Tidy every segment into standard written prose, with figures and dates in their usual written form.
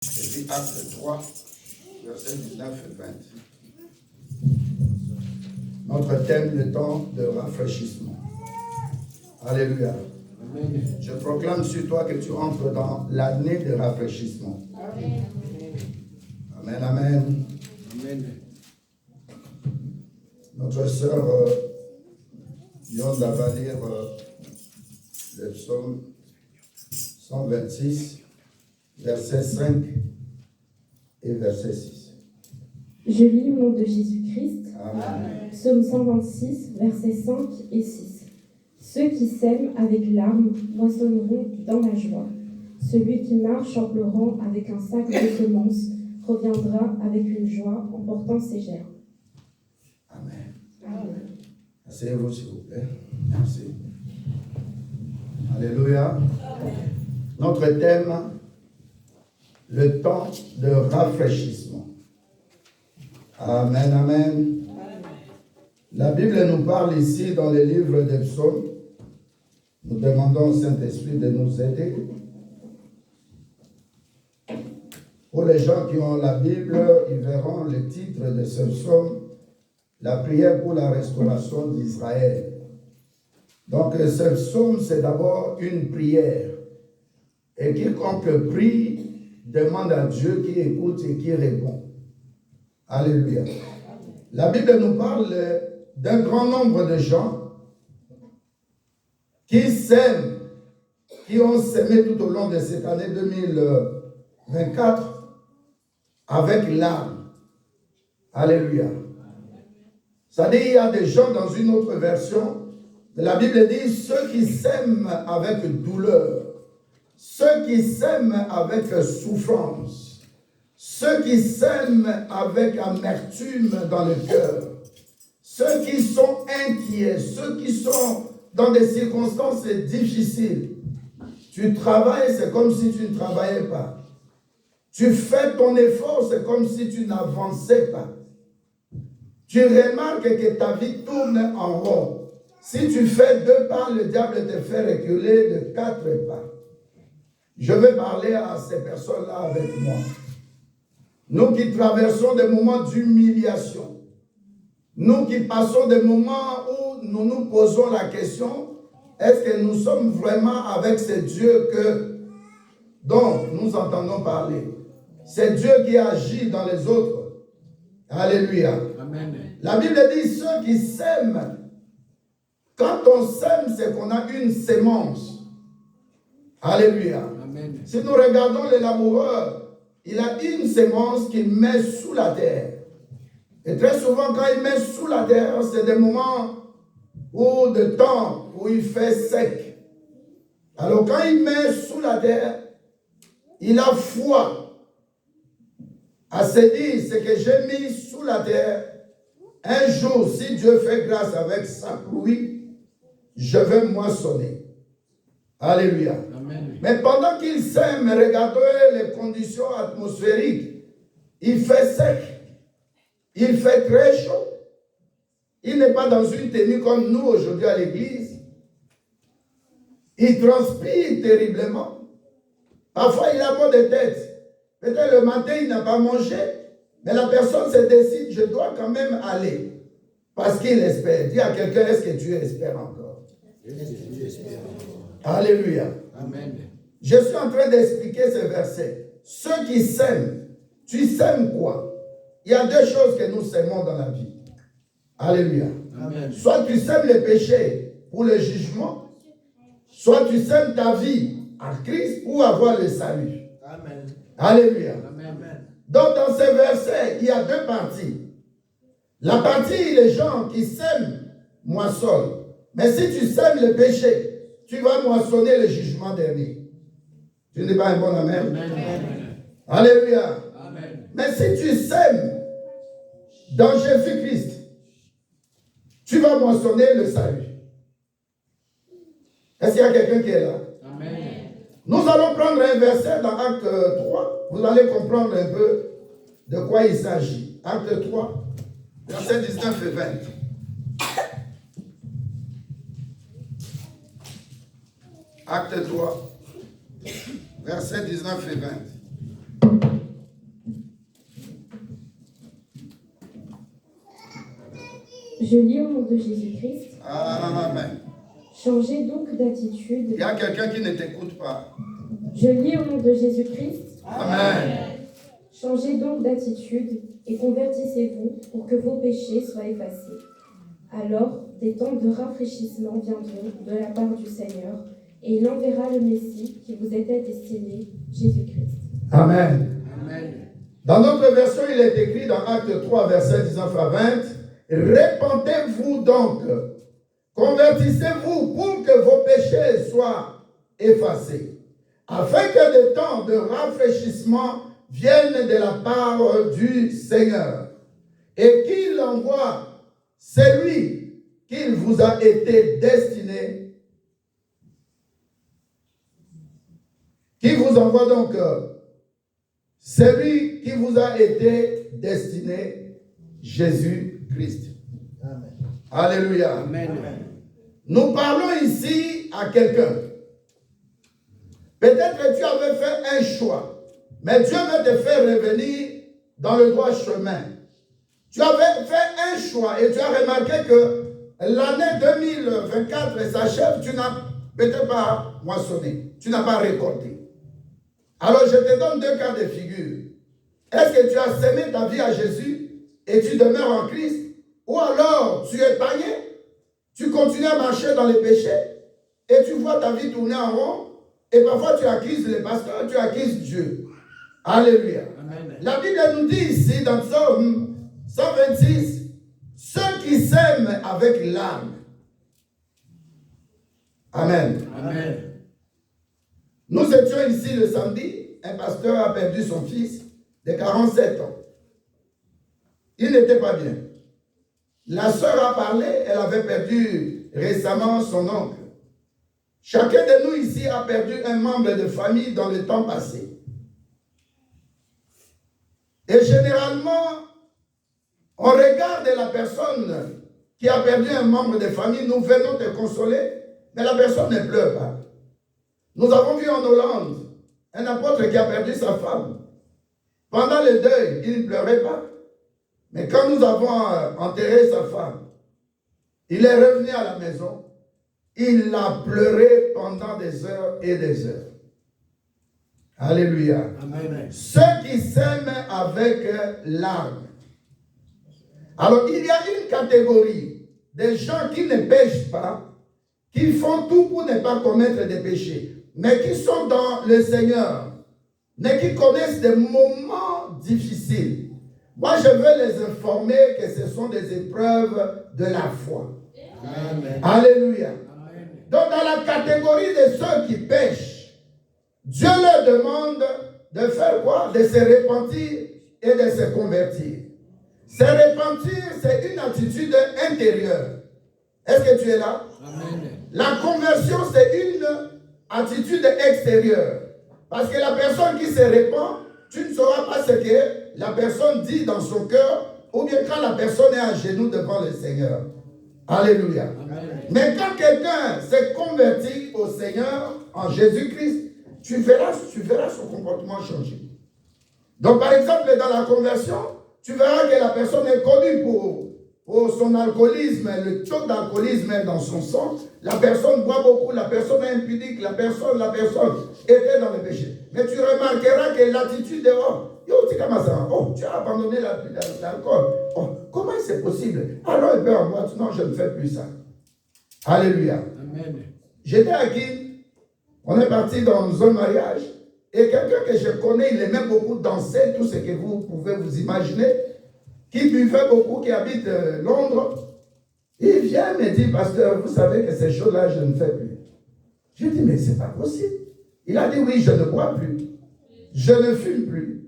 Et puis acte 3, verset 19 et 20. Notre thème, le temps de rafraîchissement. Alléluia. Amen. Je proclame sur toi que tu entres dans l'année de rafraîchissement. Amen. Amen, amen. Amen. Notre sœur Yonda va lire le psaume 126, verset 5 et verset 6. Je lis au nom de Jésus-Christ. Amen. Psaume 126, versets 5 et 6. Ceux qui sèment avec larmes moissonneront dans la joie. Celui qui marche en pleurant avec un sac de semences reviendra avec une joie en portant ses gerbes. Amen. Amen. Asseyez-vous, s'il vous plaît. Merci. Alléluia. Amen. Notre thème, le temps de rafraîchissement. Amen, amen. La Bible nous parle ici dans le livre des psaumes. Nous demandons au Saint-Esprit de nous aider. Pour les gens qui ont la Bible, ils verront le titre de ce psaume, la prière pour la restauration d'Israël. Donc ce psaume, c'est d'abord une prière. Et quiconque prie, demande à Dieu qui écoute et qui répond. Alléluia. La Bible nous parle d'un grand nombre de gens qui sèment, qui ont sémé tout au long de cette année 2024 avec l'âme. Alléluia. C'est-à-dire, il y a des gens dans une autre version, mais la Bible dit ceux qui sèment avec douleur, ceux qui sèment avec souffrance, ceux qui sèment avec amertume dans le cœur, ceux qui sont inquiets, ceux qui sont dans des circonstances difficiles. Tu travailles, c'est comme si tu ne travaillais pas. Tu fais ton effort, c'est comme si tu n'avançais pas. Tu remarques que ta vie tourne en rond. Si tu fais 2 pas, le diable te fait reculer de 4 pas. Je vais parler à ces personnes-là avec moi. Nous qui traversons des moments d'humiliation, nous qui passons des moments où nous nous posons la question, est-ce que nous sommes vraiment avec ce Dieu dont nous entendons parler? C'est Dieu qui agit dans les autres. Alléluia. Amen. La Bible dit ceux qui sèment. Quand on sème, c'est qu'on a une sémence. Alléluia. Amen. Si nous regardons le laboureur, il a une sémence qu'il met sous la terre. Et très souvent, quand il met sous la terre, c'est des moments de temps où il fait sec. Alors quand il met sous la terre, il a foi à se dire, ce que j'ai mis sous la terre, un jour, si Dieu fait grâce avec sa pluie, je vais moissonner. Alléluia. Amen. Mais pendant qu'il sème, regardez les conditions atmosphériques. Il fait sec. Il fait très chaud. Il n'est pas dans une tenue comme nous aujourd'hui à l'église. Il transpire terriblement. Parfois, il a mal de tête. Peut-être le matin, il n'a pas mangé. Mais la personne se décide, je dois quand même aller. Parce qu'il espère. Dis à quelqu'un, est-ce que tu espères encore? Alléluia. Amen. Je suis en train d'expliquer ce verset. Ceux qui sèment, tu sèmes quoi? Il y a 2 choses que nous sèmons dans la vie. Alléluia. Amen. Soit tu sèmes les péchés pour le jugement, soit tu sèmes ta vie en Christ pour avoir le salut. Amen. Alléluia. Amen. Donc dans ce verset, il y a 2 parties. La partie, les gens qui sèment moissonnent. Mais si tu sèmes le péché, tu vas moissonner le jugement dernier. Tu n'es pas un bon amen? Amen. Alléluia. Amen. Mais si tu sèmes dans Jésus-Christ, tu vas moissonner le salut. Est-ce qu'il y a quelqu'un qui est là? Amen. Nous allons prendre un verset dans Acte 3. Vous allez comprendre un peu de quoi il s'agit. Acte 3, verset 19 et 20. Acte 3, verset 19 et 20. Je lis au nom de Jésus-Christ. Amen. Changez donc d'attitude. Il y a quelqu'un qui ne t'écoute pas. Je lis au nom de Jésus-Christ. Amen. Changez donc d'attitude et convertissez-vous pour que vos péchés soient effacés. Alors, des temps de rafraîchissement viendront de la part du Seigneur, et il enverra le Messie qui vous était destiné, Jésus-Christ. Amen. Amen. Dans notre version, il est écrit dans Acte 3, verset 19 à 20, « Répentez-vous donc, convertissez-vous pour que vos péchés soient effacés, afin que des temps de rafraîchissement viennent de la part du Seigneur, et qu'il envoie celui qu'il vous a été destiné, qui vous envoie donc celui qui vous a été destiné, Jésus-Christ. » Amen. Alléluia. Amen. Nous parlons ici à quelqu'un. Peut-être que tu avais fait un choix, mais Dieu veut te faire revenir dans le droit chemin. Tu avais fait un choix et tu as remarqué que l'année 2024 s'achève, tu n'as peut-être pas moissonné, tu n'as pas récolté. Alors je te donne deux cas de figure. Est-ce que tu as semé ta vie à Jésus et tu demeures en Christ? Ou alors tu es pagné, tu continues à marcher dans les péchés et tu vois ta vie tourner en rond et parfois tu accuses les pasteurs, tu accuses Dieu. Alléluia. Amen. La Bible nous dit ici dans Psaume 126, ceux qui s'aiment avec l'âme. Amen. Amen. Nous étions ici le samedi, un pasteur a perdu son fils de 47 ans. Il n'était pas bien. La sœur a parlé, elle avait perdu récemment son oncle. Chacun de nous ici a perdu un membre de famille dans le temps passé. Et généralement, on regarde la personne qui a perdu un membre de famille, nous venons te consoler, mais la personne ne pleure pas. Nous avons vu en Hollande un apôtre qui a perdu sa femme. Pendant le deuil, il ne pleurait pas. Mais quand nous avons enterré sa femme, il est revenu à la maison. Il a pleuré pendant des heures et des heures. Alléluia. Amen. Ceux qui s'aiment avec l'âme. Alors, il y a une catégorie de gens qui ne pêchent pas, qui font tout pour ne pas commettre des péchés, mais qui sont dans le Seigneur, mais qui connaissent des moments difficiles. Moi, je veux les informer que ce sont des épreuves de la foi. Amen. Alléluia. Amen. Donc, dans la catégorie de ceux qui pêchent, Dieu leur demande de faire quoi? De se repentir et de se convertir. Se repentir, c'est une attitude intérieure. Est-ce que tu es là? Amen. La conversion, c'est une attitude extérieure. Parce que la personne qui se repent, tu ne sauras pas ce que la personne dit dans son cœur, ou bien quand la personne est à genoux devant le Seigneur. Alléluia. Amen. Mais quand quelqu'un s'est converti au Seigneur, en Jésus-Christ, tu verras son comportement changer. Donc, par exemple, dans la conversion, tu verras que la personne est connue pour son alcoolisme, le taux d'alcoolisme est dans son sang. La personne boit beaucoup, la personne est impudique, la personne était dans le péché. Mais tu remarqueras que l'attitude est tu as abandonné l'alcool. Oh, comment c'est possible? Alors il peut en boire. Non, je ne fais plus ça. Alléluia. Amen. J'étais à Guine. On est parti dans un mariage. Et quelqu'un que je connais, il aimait beaucoup danser, tout ce que vous pouvez vous imaginer, qui buvait beaucoup, qui habite Londres. Il vient me dire, pasteur, vous savez que ces choses-là, je ne fais plus. Je dis, mais c'est pas possible. Il a dit, oui, je ne bois plus. Je ne fume plus.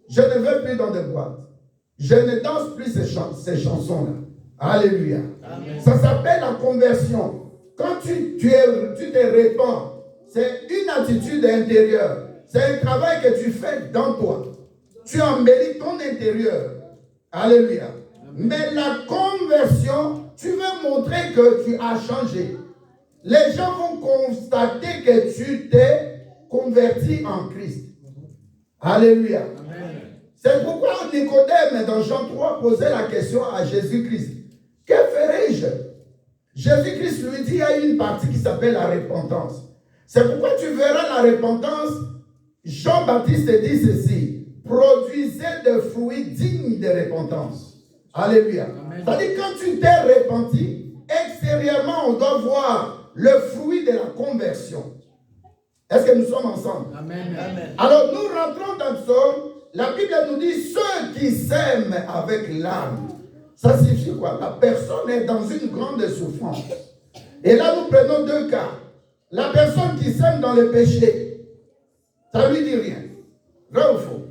Je ne vais plus dans des boîtes. Je ne danse plus ces chansons-là. Alléluia. Amen. Ça s'appelle la conversion. Quand tu te répands, c'est une attitude intérieure. C'est un travail que tu fais dans toi. Tu embellis ton intérieur. Alléluia. Mais la conversion, tu veux montrer que tu as changé. Les gens vont constater que tu t'es converti en Christ. Alléluia. Amen. C'est pourquoi Nicodème, dans Jean 3, posait la question à Jésus-Christ. Que ferai-je? Jésus-Christ lui dit, il y a une partie qui s'appelle la repentance. C'est pourquoi tu verras la repentance. Jean-Baptiste dit ceci: produisez des fruits dignes de repentance. Alléluia. C'est-à-dire, quand tu t'es repenti, extérieurement, on doit voir le fruit de la conversion. Est-ce que nous sommes ensemble? Amen. Amen. Alors, nous rentrons dans ce. La Bible nous dit ceux qui s'aiment avec l'âme. Ça signifie quoi? La personne est dans une grande souffrance. Et là, nous prenons deux cas. La personne qui s'aime dans le péché, ça ne lui dit rien. Vrai ou faux?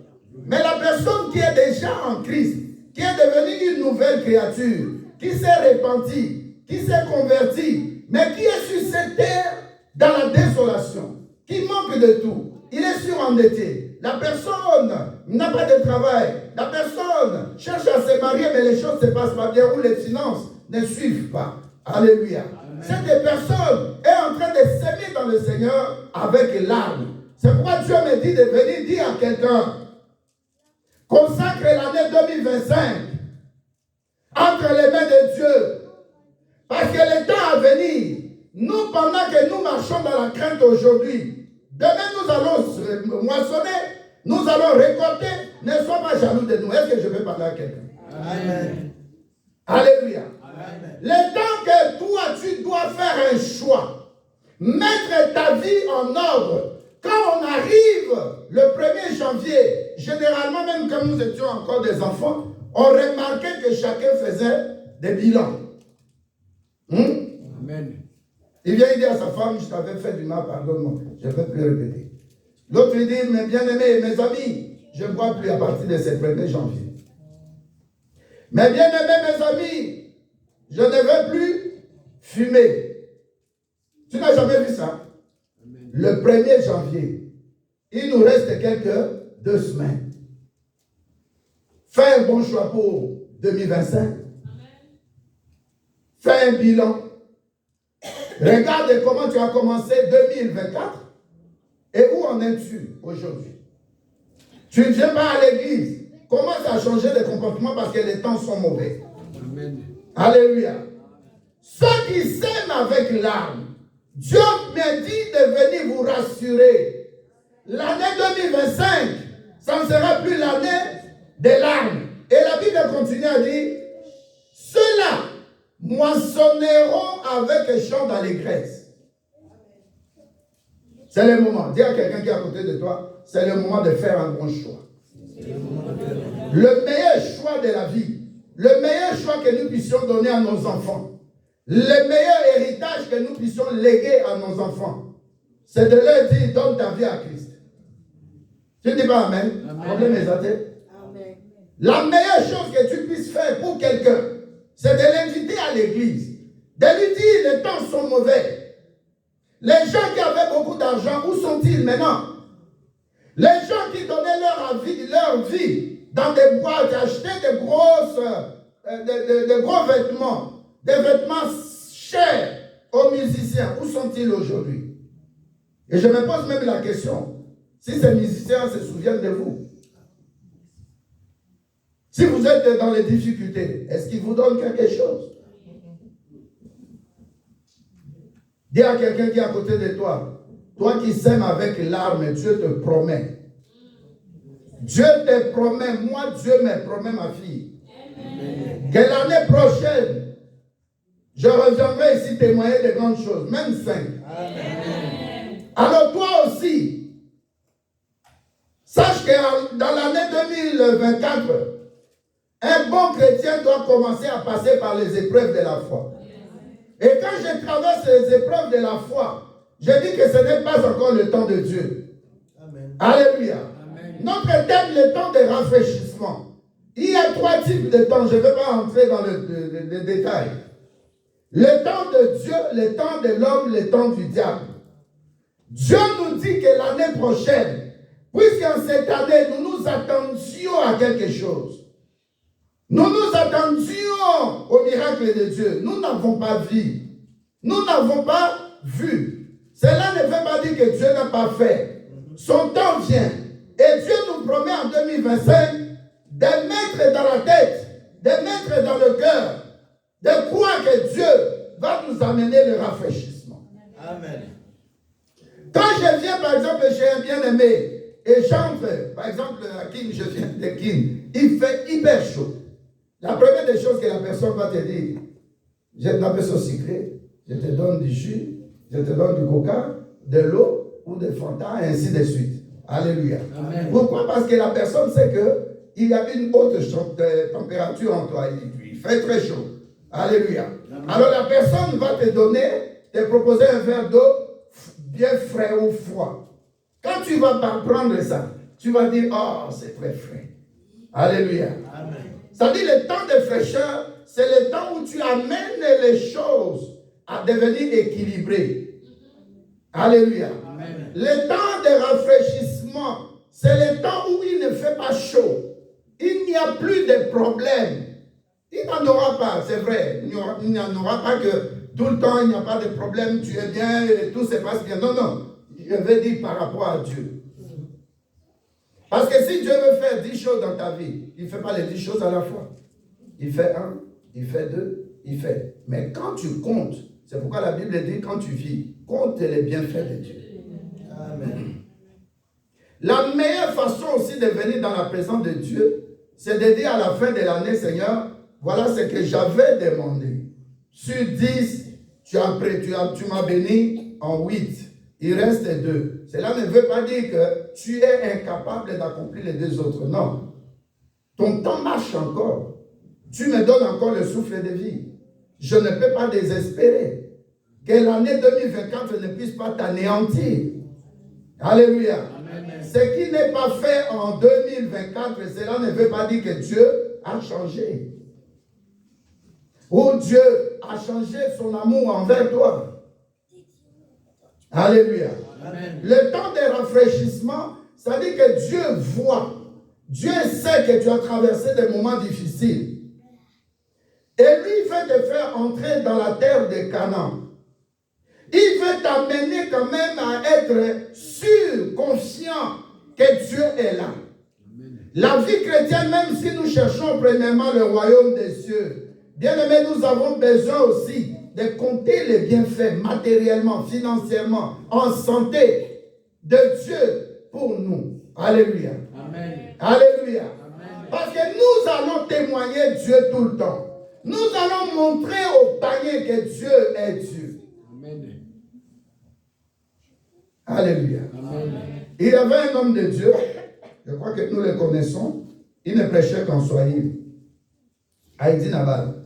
Mais la personne qui est déjà en Christ, qui est devenue une nouvelle créature, qui s'est repentie, qui s'est convertie, mais qui est sur cette terre dans la désolation, qui manque de tout. Il est surendetté. La personne n'a pas de travail. La personne cherche à se marier, mais les choses ne se passent pas bien, ou les finances ne suivent pas. Alléluia. Amen. Cette personne est en train de s'aimer dans le Seigneur avec l'âme. C'est pourquoi Dieu me dit de venir dire à quelqu'un: consacre l'année 2025 entre les mains de Dieu. Parce que le temps à venir, nous, pendant que nous marchons dans la crainte aujourd'hui, demain nous allons moissonner, nous allons récolter. Ne sois pas jaloux de nous. Est-ce que je vais parler à quelqu'un? Amen. Alléluia. Amen. Le temps que toi, tu dois faire un choix, mettre ta vie en ordre. Quand on arrive le 1er janvier, généralement, même quand nous étions encore des enfants, on remarquait que chacun faisait des bilans. Amen. Il vient dire à sa femme: je t'avais fait du mal, pardonne-moi, je ne vais plus répéter. L'autre lui dit: mes bien-aimés, mes amis, je ne bois plus à partir de ce 1er janvier. Mes bien-aimés, mes amis, je ne veux plus fumer. Tu n'as jamais vu ça? Amen. Le 1er janvier, il nous reste quelques 2 semaines. Fais un bon choix pour 2025. Amen. Fais un bilan. Regarde comment tu as commencé 2024 et où en es-tu aujourd'hui. Tu ne viens pas à l'église. Commence à changer de comportement parce que les temps sont mauvais. Amen. Alléluia. Ceux qui s'aiment avec l'âme, Dieu me dit de venir vous rassurer. L'année 2025, ça ne sera plus l'année des larmes. Et la Bible continue à dire: ceux-là moissonneront avec chant d'allégresse. C'est le moment. Dis à quelqu'un qui est à côté de toi: c'est le moment de faire un bon choix. Le meilleur choix de la vie, le meilleur choix que nous puissions donner à nos enfants, le meilleur héritage que nous puissions léguer à nos enfants, c'est de leur dire: donne ta vie à Christ. Tu ne dis pas Amen? Problème est athée. La meilleure chose que tu puisses faire pour quelqu'un, c'est de l'inviter à l'église, de lui dire: les temps sont mauvais. Les gens qui avaient beaucoup d'argent, où sont-ils maintenant? Les gens qui donnaient leur vie dans des boîtes, achetaient de gros vêtements, des vêtements chers aux musiciens, où sont-ils aujourd'hui? Et je me pose même la question, si ces musiciens se souviennent de vous, si vous êtes dans les difficultés, est-ce qu'ils vous donnent quelque chose? Dis à quelqu'un qui est à côté de toi: toi qui s'aimes avec l'arme, Dieu te promet. Dieu te promet, moi Dieu me promet, ma fille. Amen. Que l'année prochaine, je reviendrai ici témoigner de grandes choses, même 5. Amen. Alors toi aussi, sache que dans l'année 2024, un bon chrétien doit commencer à passer par les épreuves de la foi. Et quand je traverse les épreuves de la foi, je dis que ce n'est pas encore le temps de Dieu. Amen. Alléluia. Amen. Notre thème, le temps de rafraîchissement. Il y a 3 types de temps. Je ne vais pas entrer dans le détail. Le temps de Dieu, le temps de l'homme, le temps du diable. Dieu nous dit que l'année prochaine, puisqu'en cette année, nous nous attendions à quelque chose. Nous nous attendions au miracle de Dieu. Nous n'avons pas vu. Nous n'avons pas vu. Cela ne veut pas dire que Dieu n'a pas fait. Son temps vient. Et Dieu nous nous promet en 2025 de mettre dans la tête, de mettre dans le cœur, de croire que Dieu va nous amener le rafraîchissement. Amen. Quand je viens, par exemple, chez un bien-aimé, et j'entre, par exemple, à Kin, je viens de Kin, il fait hyper chaud. La première des choses que la personne va te dire, j'ai une personne secret, je te donne du jus, je te donne du coca, de l'eau ou de Fanta, et ainsi de suite. Alléluia. Amen. Pourquoi? Parce que la personne sait qu'il y a une haute température en toi. Il fait très chaud. Alléluia. Amen. Alors la personne va te donner, te proposer un verre d'eau bien frais ou froid. Quand tu vas prendre ça, tu vas dire, oh, c'est très frais. Alléluia. Amen. Ça dit, le temps de fraîcheur, c'est le temps où tu amènes les choses à devenir équilibrées. Alléluia. Amen. Le temps de rafraîchissement, c'est le temps où il ne fait pas chaud. Il n'y a plus de problème. Il n'en aura pas, c'est vrai. Il n'y en aura pas que tout le temps, il n'y a pas de problème, tu es bien et tout se passe bien. Non, non. Je veux dire par rapport à Dieu. Parce que si Dieu veut faire 10 choses dans ta vie, il ne fait pas les 10 choses à la fois. Il fait 1, il fait 2, il fait. Mais quand tu comptes, c'est pourquoi la Bible dit quand tu vis, compte les bienfaits de Dieu. Amen. La meilleure façon aussi de venir dans la présence de Dieu, c'est de dire à la fin de l'année, Seigneur, voilà ce que j'avais demandé. Sur 10, tu m'as béni en 8. Il reste 2. Cela ne veut pas dire que tu es incapable d'accomplir les 2 autres. Non. Ton temps marche encore. Tu me donnes encore le souffle de vie. Je ne peux pas désespérer. Que l'année 2024 ne puisse pas t'anéantir. Alléluia. Amen. Ce qui n'est pas fait en 2024, cela ne veut pas dire que Dieu a changé. Ou Dieu a changé son amour envers toi. Alléluia. Amen. Le temps de rafraîchissement, ça dit que Dieu voit. Dieu sait que tu as traversé des moments difficiles. Et lui, il veut te faire entrer dans la terre de Canaan. Il veut t'amener quand même à être sûr, confiant que Dieu est là. Amen. La vie chrétienne, même si nous cherchons premièrement le royaume des cieux, bien aimé, nous avons besoin aussi de compter les bienfaits matériellement, financièrement, en santé de Dieu pour nous. Alléluia. Amen. Alléluia. Amen. Parce que nous allons témoigner Dieu tout le temps. Nous allons montrer aux païens que Dieu est Dieu. Amen. Alléluia. Amen. Il y avait un homme de Dieu, je crois que nous le connaissons, il ne prêchait qu'en Swahili. Haïti Nabal.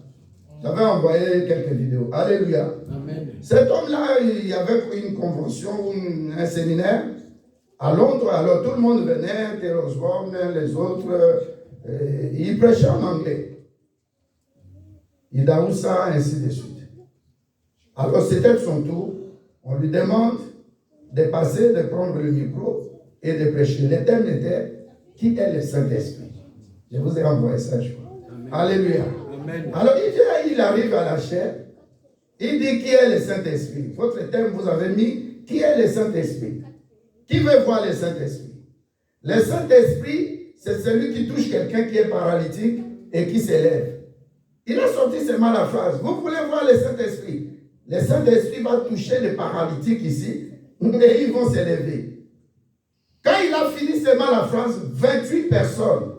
J'avais envoyé quelques vidéos. Alléluia. Amen. Cet homme-là, il y avait une convention, un séminaire à Londres. Alors tout le monde venait, Taylor Osborne, les autres. Il prêchait en anglais. Idaoussa, ainsi de suite. Alors c'était son tour. On lui demande de passer, de prendre le micro et de prêcher. Le thème était « Qui est le Saint-Esprit ?» Je vous ai envoyé ça, je crois. Amen. Alléluia. Amen. Alors il arrive à la chair, il dit qui est le Saint-Esprit. Votre thème, vous avez mis qui est le Saint-Esprit. Qui veut voir le Saint-Esprit? Le Saint-Esprit, c'est celui qui touche quelqu'un qui est paralytique et qui s'élève. Il a sorti seulement la phrase. Vous voulez voir le Saint-Esprit? Le Saint-Esprit va toucher les paralytiques ici et ils vont s'élever. Quand il a fini seulement la phrase, 28 personnes,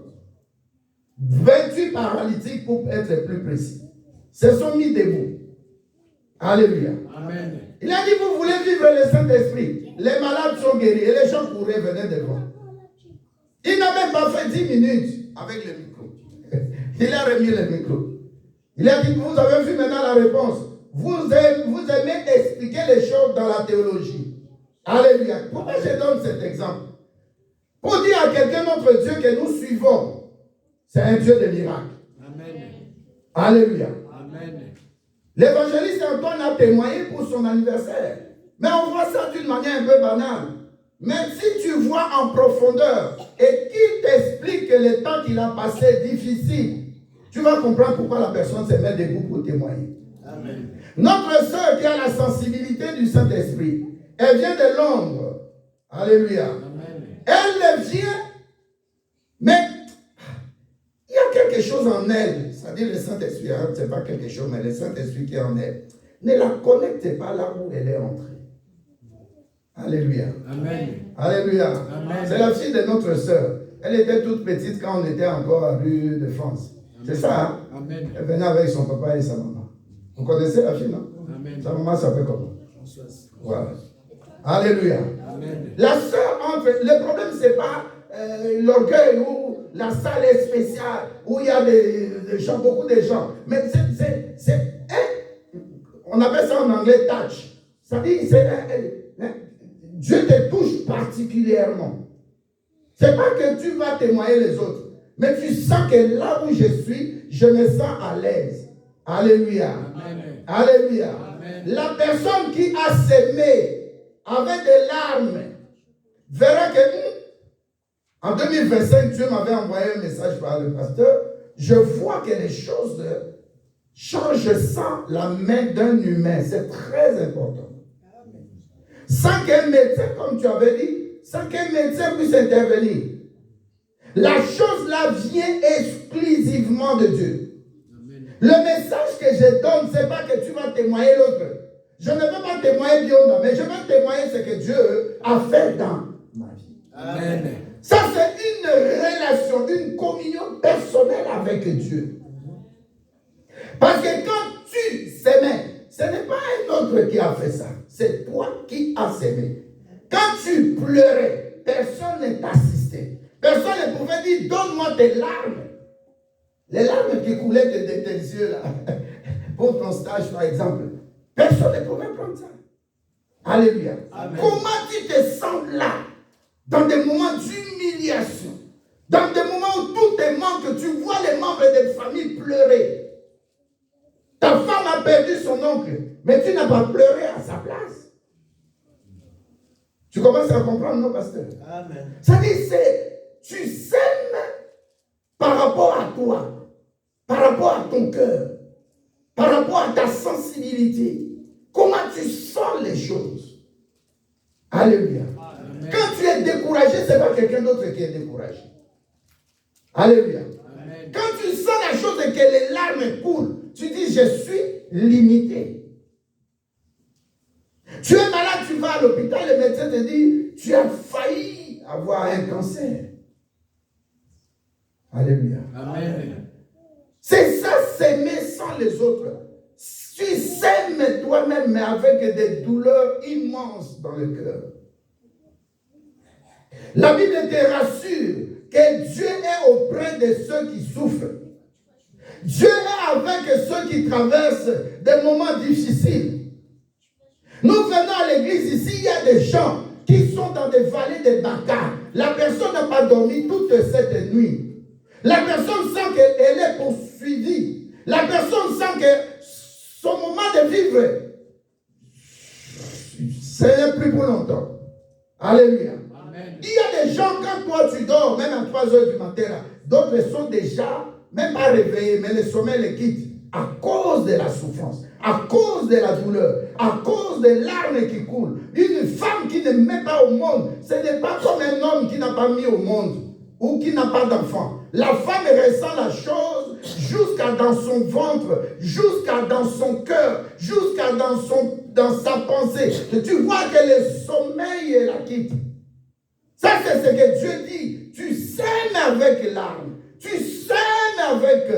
28 paralytiques pour être plus précis, se sont mis debout. Alléluia. Amen. Il a dit, vous voulez vivre le Saint-Esprit. Les malades sont guéris et les gens pourraient venir devant. Il n'a même pas fait 10 minutes avec le micro. Il a remis le micro. Il a dit, vous avez vu maintenant la réponse. Vous aimez expliquer les choses dans la théologie. Alléluia. Pourquoi je donne cet exemple? Pour dire à quelqu'un, notre Dieu que nous suivons, c'est un Dieu de miracles. Amen. Alléluia. Amen. L'évangéliste Antoine a témoigné pour son anniversaire. Mais on voit ça d'une manière un peu banale. Mais si tu vois en profondeur et qu'il t'explique que le temps qu'il a passé est difficile, tu vas comprendre pourquoi la personne se met debout pour témoigner. Amen. Notre sœur qui a la sensibilité du Saint-Esprit, elle vient de Londres. Alléluia. Amen. Elle vient quelque chose en elle, c'est-à-dire le Saint-Esprit, hein, ce n'est pas quelque chose, mais le Saint-Esprit qui est en elle, ne la connectez pas là où elle est entrée. Alléluia. Amen. Alléluia. Amen. C'est la fille de notre sœur. Elle était toute petite quand on était encore à rue de France. C'est ça, hein? Amen. Elle venait avec son papa et sa maman. Vous connaissez la fille, non? Amen. Sa maman s'appelle comment? Françoise. Voilà. Alléluia. Amen. La sœur entre. Le problème, ce n'est pas l'orgueil où la salle est spéciale, où il y a des gens, beaucoup de gens. Mais on appelle ça en anglais touch. C'est-à-dire, Dieu te touche particulièrement. Ce n'est pas que tu vas témoigner les autres, mais tu sens que là où je suis, je me sens à l'aise. Alléluia. Amen. Alléluia. Amen. La personne qui a sémé avec des larmes verra que en 2025, Dieu m'avait envoyé un message par le pasteur. Je vois que les choses changent sans la main d'un humain. C'est très important. Sans qu'un médecin, comme tu avais dit, sans qu'un médecin puisse intervenir. La chose là vient exclusivement de Dieu. Amen. Le message que je donne, ce n'est pas que tu vas témoigner l'autre. Je ne veux pas témoigner Bionda, mais je veux témoigner ce que Dieu a fait dans ma vie. Amen. Ça, c'est une relation, une communion personnelle avec Dieu. Parce que quand tu s'aimais, ce n'est pas un autre qui a fait ça. C'est toi qui as sémé. Quand tu pleurais, personne ne t'assistait. Personne ne pouvait dire, donne-moi tes larmes. Les larmes qui coulaient de tes yeux, là, pour ton stage, par exemple. Personne ne pouvait prendre ça. Alléluia. Amen. Comment tu te sens là, dans des moments d'humiliation, dans des moments où tout te manque, tu vois les membres de famille pleurer. Ta femme a perdu son oncle, mais tu n'as pas pleuré à sa place. Tu commences à comprendre, non, pasteur? Amen. Ça dit, tu sèmes par rapport à toi, par rapport à ton cœur, par rapport à ta sensibilité. Comment tu sens les choses? Alléluia. Amen. Quand tu es découragé, ce n'est pas quelqu'un d'autre qui est découragé. Alléluia. Amen. Quand tu sens la chose et que les larmes coulent, tu dis, je suis limité. Tu es malade, tu vas à l'hôpital, le médecin te dit, tu as failli avoir un cancer. Alléluia. Amen. C'est ça, s'aimer sans les autres. Tu s'aimes toi-même, mais avec des douleurs immenses dans le cœur. La Bible te rassure que Dieu est auprès de ceux qui souffrent. Dieu est avec ceux qui traversent des moments difficiles. Nous venons à l'église ici, il y a des gens qui sont dans des vallées de Baca. La personne n'a pas dormi toute cette nuit. La personne sent qu'elle est poursuivie. La personne sent que son moment de vivre, ce n'est plus pour longtemps. Alléluia. Amen. Il y a des gens, quand toi tu dors, même à 3 heures du matin, d'autres sont déjà, même pas réveillés, mais le sommeil les quitte à cause de la souffrance, à cause de la douleur, à cause des larmes qui coulent. Une femme qui ne met pas au monde, ce n'est pas comme un homme qui n'a pas mis au monde ou qui n'a pas d'enfant. La femme ressent la chose jusqu'à dans son ventre, jusqu'à dans son cœur, jusqu'à dans sa pensée. Et tu vois que le sommeil la quitte. Ça, c'est ce que Dieu dit. Tu sèmes avec larmes. Tu sèmes avec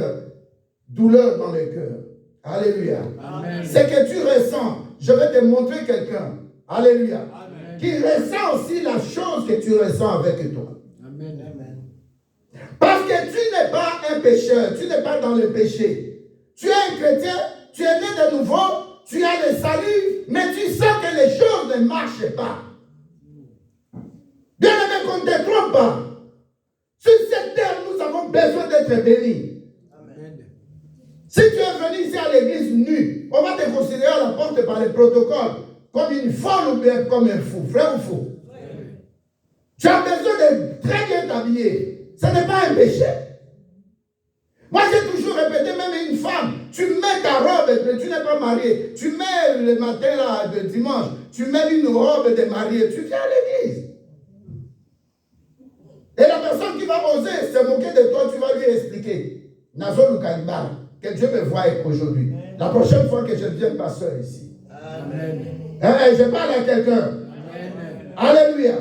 douleur dans le cœur. Alléluia. Amen. Ce que tu ressens, je vais te montrer quelqu'un. Alléluia. Amen. Qui ressent aussi la chose que tu ressens avec toi. Amen. Amen. Parce que tu n'es pas un pécheur, tu n'es pas dans le péché. Tu es un chrétien, tu es né de nouveau, tu as le salut, mais tu sens que les choses ne marchent pas. Bien aimé, qu'on ne te trompe pas. Sur cette terre, nous avons besoin d'être bénis. Amen. Si tu es venu ici à l'église nu, on va te considérer à la porte par les protocoles comme une folle ou bien comme un fou, frère ou fou. Amen. Tu as besoin de très bien t'habiller. Ce n'est pas un péché. Moi, j'ai toujours répété, même une femme, tu mets ta robe, tu n'es pas marié, tu mets le matin, là, le dimanche, tu mets une robe de marié, tu viens à l'église. Et la personne qui va oser se moquer de toi, tu vas lui expliquer. Nazo Lukanibara. Que Dieu me voie aujourd'hui. La prochaine fois que je deviens pasteur ici. Amen. Je parle à quelqu'un. Alléluia.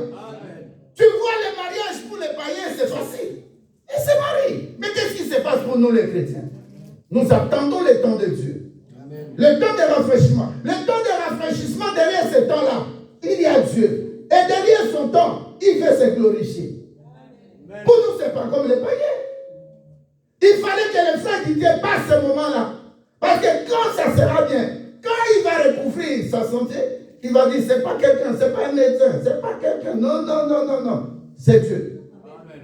Tu vois, les mariages pour les païens, c'est facile. Ils se marient. Mais qu'est-ce qui se passe pour nous les chrétiens? Nous attendons le temps de Dieu. Amen. Le temps de rafraîchissement. Le temps de rafraîchissement, derrière ce temps-là, il y a Dieu. Et derrière son temps, il veut se glorifier. Amen. Pour nous, ce n'est pas comme les païens. Il fallait que le frère qui dépasse ce moment-là. Parce que quand ça sera bien, quand il va recouvrir sa santé, il va dire, c'est pas quelqu'un, c'est pas un médecin, c'est pas quelqu'un. Non, non, non, non, non. C'est Dieu. Amen.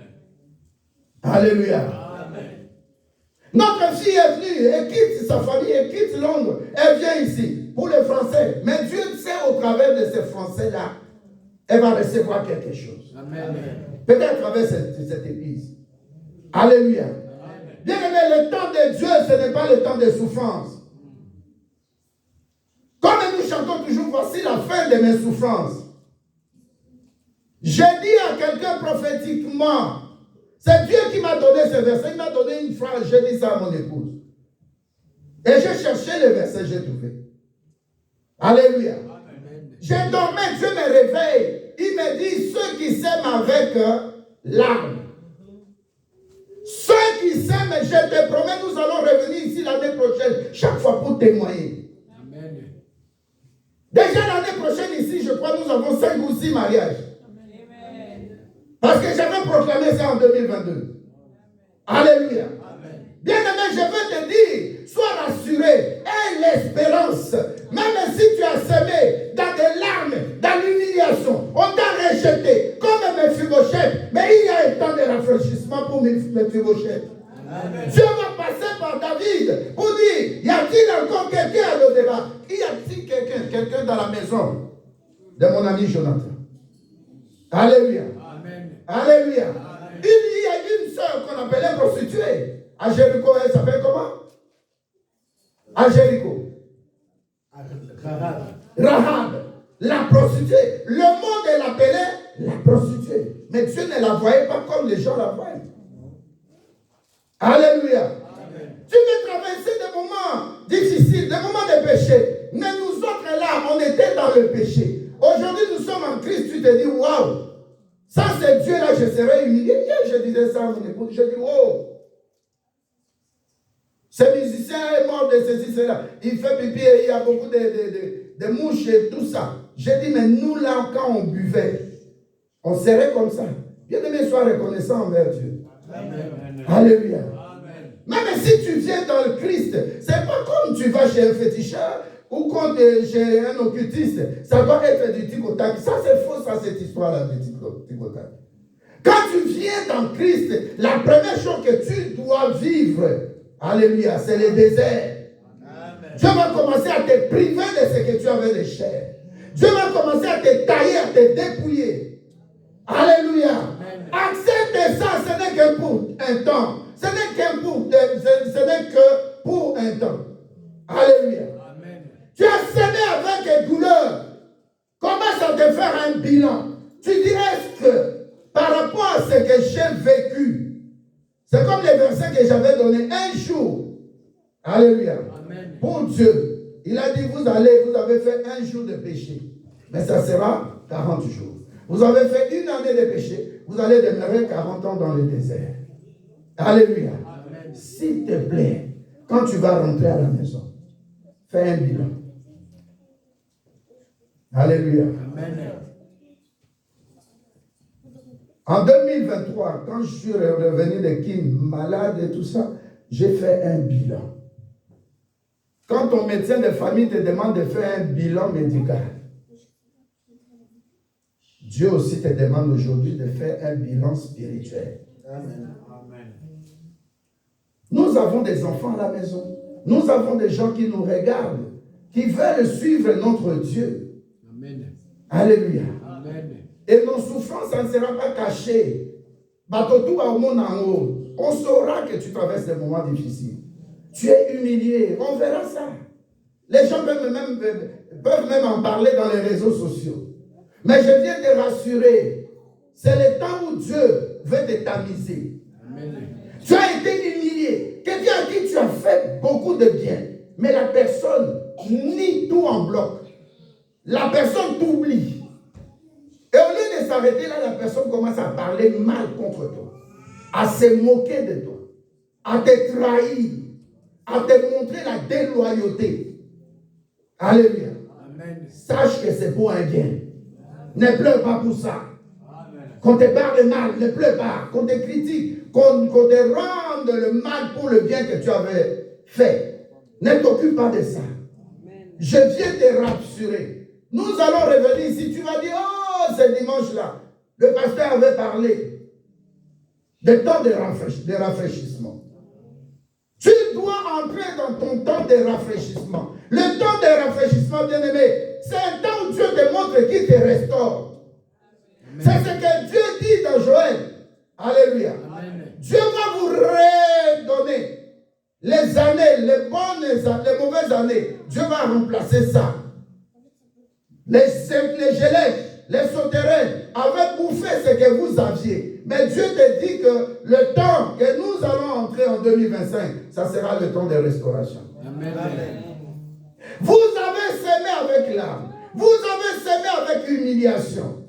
Alléluia. Amen. Notre fille est venue, elle quitte sa famille, elle quitte Londres, elle vient ici pour les Français. Mais Dieu sait au travers de ces Français-là, elle va recevoir quelque chose. Amen. Peut-être à travers cette église. Alléluia. Amen. Bien aimé, le temps de Dieu, ce n'est pas le temps de souffrance. Comme nous chantons toujours, voici la fin de mes souffrances. J'ai dit à quelqu'un prophétiquement, c'est Dieu qui m'a donné ce verset, il m'a donné une phrase, j'ai dit ça à mon épouse. Et j'ai cherché le verset, j'ai trouvé. Alléluia. Amen. J'ai dormi, Dieu me réveille. Il me dit, ceux qui s'aiment avec larmes. Ceux qui s'aiment, je te promets, nous allons revenir ici l'année prochaine, chaque fois pour témoigner. Amen. Déjà l'année prochaine ici, je crois, nous avons 5 ou 6 mariages. Amen. Parce que j'avais proclamé ça en 2022. Amen. Alléluia. Amen. Bien aimé, je veux te dire, sois rassuré, aie l'espérance. Même si tu as semé dans des larmes, dans l'humiliation, on t'a rejeté, comme Mephibosheth, mais il y a un temps de rafraîchissement pour Mephibosheth. Dieu va passer par David pour dire, y a-t-il encore quelqu'un à l'au-delà? Y a-t-il quelqu'un dans la maison de mon ami Jonathan? Alléluia. Amen. Alléluia. Amen. Il y a une sœur qu'on appelait prostituée. À Jéricho, elle s'appelle comment? À Jéricho. Rahab, la prostituée. Le monde l'appelait la prostituée. Mais Dieu ne la voyait pas comme les gens la voyaient. Alléluia. Amen. Tu veux traverser des moments difficiles, des moments de péché. Mais nous autres là, on était dans le péché. Aujourd'hui, nous sommes en Christ. Tu te dis, waouh, ça c'est Dieu là, je serai humilié. Hier, je disais ça à mon épouse. Je dis, wow. Ce musicien est mort de ceci, cela. Il fait pipi et il y a beaucoup de mouches et tout ça. J'ai dit, mais nous là, quand on buvait, on serait comme ça. Bien aimé, sois reconnaissant envers Dieu. Amen. Alléluia. Amen. Même si tu viens dans le Christ, c'est pas comme tu vas chez un féticheur ou comme chez un occultiste. Ça doit être du tic-au-tac. Ça, c'est faux, ça, cette histoire-là du tic-au-tac. Quand tu viens dans Christ, la première chose que tu dois vivre, alléluia, c'est le désert. Amen. Dieu va commencer à te priver de ce que tu avais de chair. Dieu va commencer à te tailler, à te dépouiller. Alléluia. Amen. Accepte ça, ce n'est que pour un temps. Ce n'est que pour un temps. Alléluia. Amen. Tu as semé avec douleur. Commence à te faire un bilan. Tu dis, est-ce que par rapport à ce que j'ai vécu, c'est comme les versets que j'avais donnés un jour. Alléluia. Amen. Pour Dieu, il a dit, vous avez fait un jour de péché. Mais ça sera 40 jours. Vous avez fait une année de péché, vous allez demeurer 40 ans dans le désert. Alléluia. Amen. S'il te plaît, quand tu vas rentrer à la maison, fais un bilan. Alléluia. Amen. En 2023, quand je suis revenu de Kim, malade et tout ça, j'ai fait un bilan. Quand ton médecin de famille te demande de faire un bilan médical, Dieu aussi te demande aujourd'hui de faire un bilan spirituel. Amen. Amen. Nous avons des enfants à la maison. Nous avons des gens qui nous regardent, qui veulent suivre notre Dieu. Amen. Alléluia. Amen. Et nos souffrances, ça ne sera pas caché. On saura que tu traverses des moments difficiles. Tu es humilié. On verra ça. Les gens peuvent même en parler dans les réseaux sociaux. Mais je viens te rassurer. C'est le temps où Dieu veut te tamiser. Amen. Tu as été humilié. Que beaucoup de bien, mais la personne nie tout en bloc. La personne t'oublie. Et au lieu de s'arrêter là, la personne commence à parler mal contre toi, à se moquer de toi, à te trahir, à te montrer la déloyauté. Alléluia. Amen. Sache que c'est pour un bien. Ne pleure pas pour ça. Qu'on te parle mal, ne pleure pas. Qu'on te critique, qu'on te rende le mal pour le bien que tu avais fait. Ne t'occupe pas de ça. Je viens te rassurer. Nous allons revenir ici. Tu vas dire, oh, ce dimanche-là, le pasteur avait parlé de temps de rafraîchissement. Tu dois entrer dans ton temps de rafraîchissement. Le temps de rafraîchissement, bien-aimé, c'est un temps où Dieu te montre qu'il te restaure. C'est ce que Dieu dit dans Joël. Alléluia. Amen. Dieu va vous redonner les années, les bonnes, les mauvaises années. Dieu va remplacer ça. Les gelées, les sauterelles avaient bouffé ce que vous aviez. Mais Dieu te dit que le temps que nous allons entrer en 2025, ça sera le temps de restauration. Amen. Amen. Vous avez semé avec larmes. Vous avez semé avec humiliation.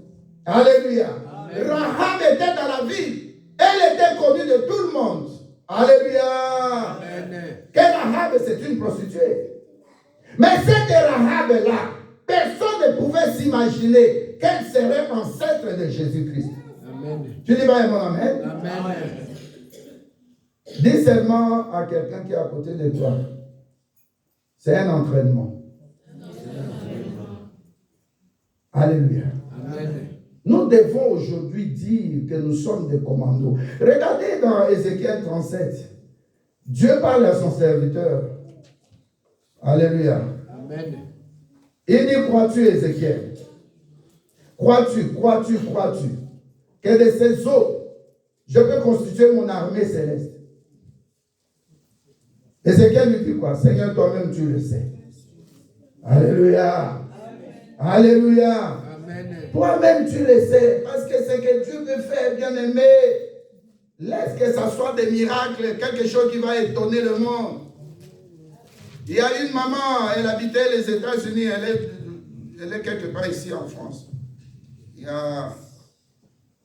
Alléluia. Amen. Rahab était dans la ville. Elle était connue de tout le monde. Alléluia. Amen. Que Rahab, c'est une prostituée. Mais cette Rahab-là, personne ne pouvait s'imaginer qu'elle serait ancêtre de Jésus-Christ. Amen. Tu dis pas mon amen? Amen. Dis seulement à quelqu'un qui est à côté de toi. C'est un entraînement. Alléluia. Amen. Nous devons aujourd'hui dire que nous sommes des commandos. Regardez dans Ézéchiel 37. Dieu parle à son serviteur. Alléluia. Amen. Il dit, crois-tu, Ézéchiel? Crois-tu que de ces eaux, je peux constituer mon armée céleste? Ézéchiel lui dit quoi? Seigneur, toi-même, tu le sais. Alléluia. Amen. Alléluia. Amen. Toi-même, tu le sais. Parce que c'est que Dieu veut faire, bien-aimé. Laisse que ça soit des miracles, quelque chose qui va étonner le monde. Il y a une maman, elle habitait les États-Unis, elle est quelque part ici en France. Il y a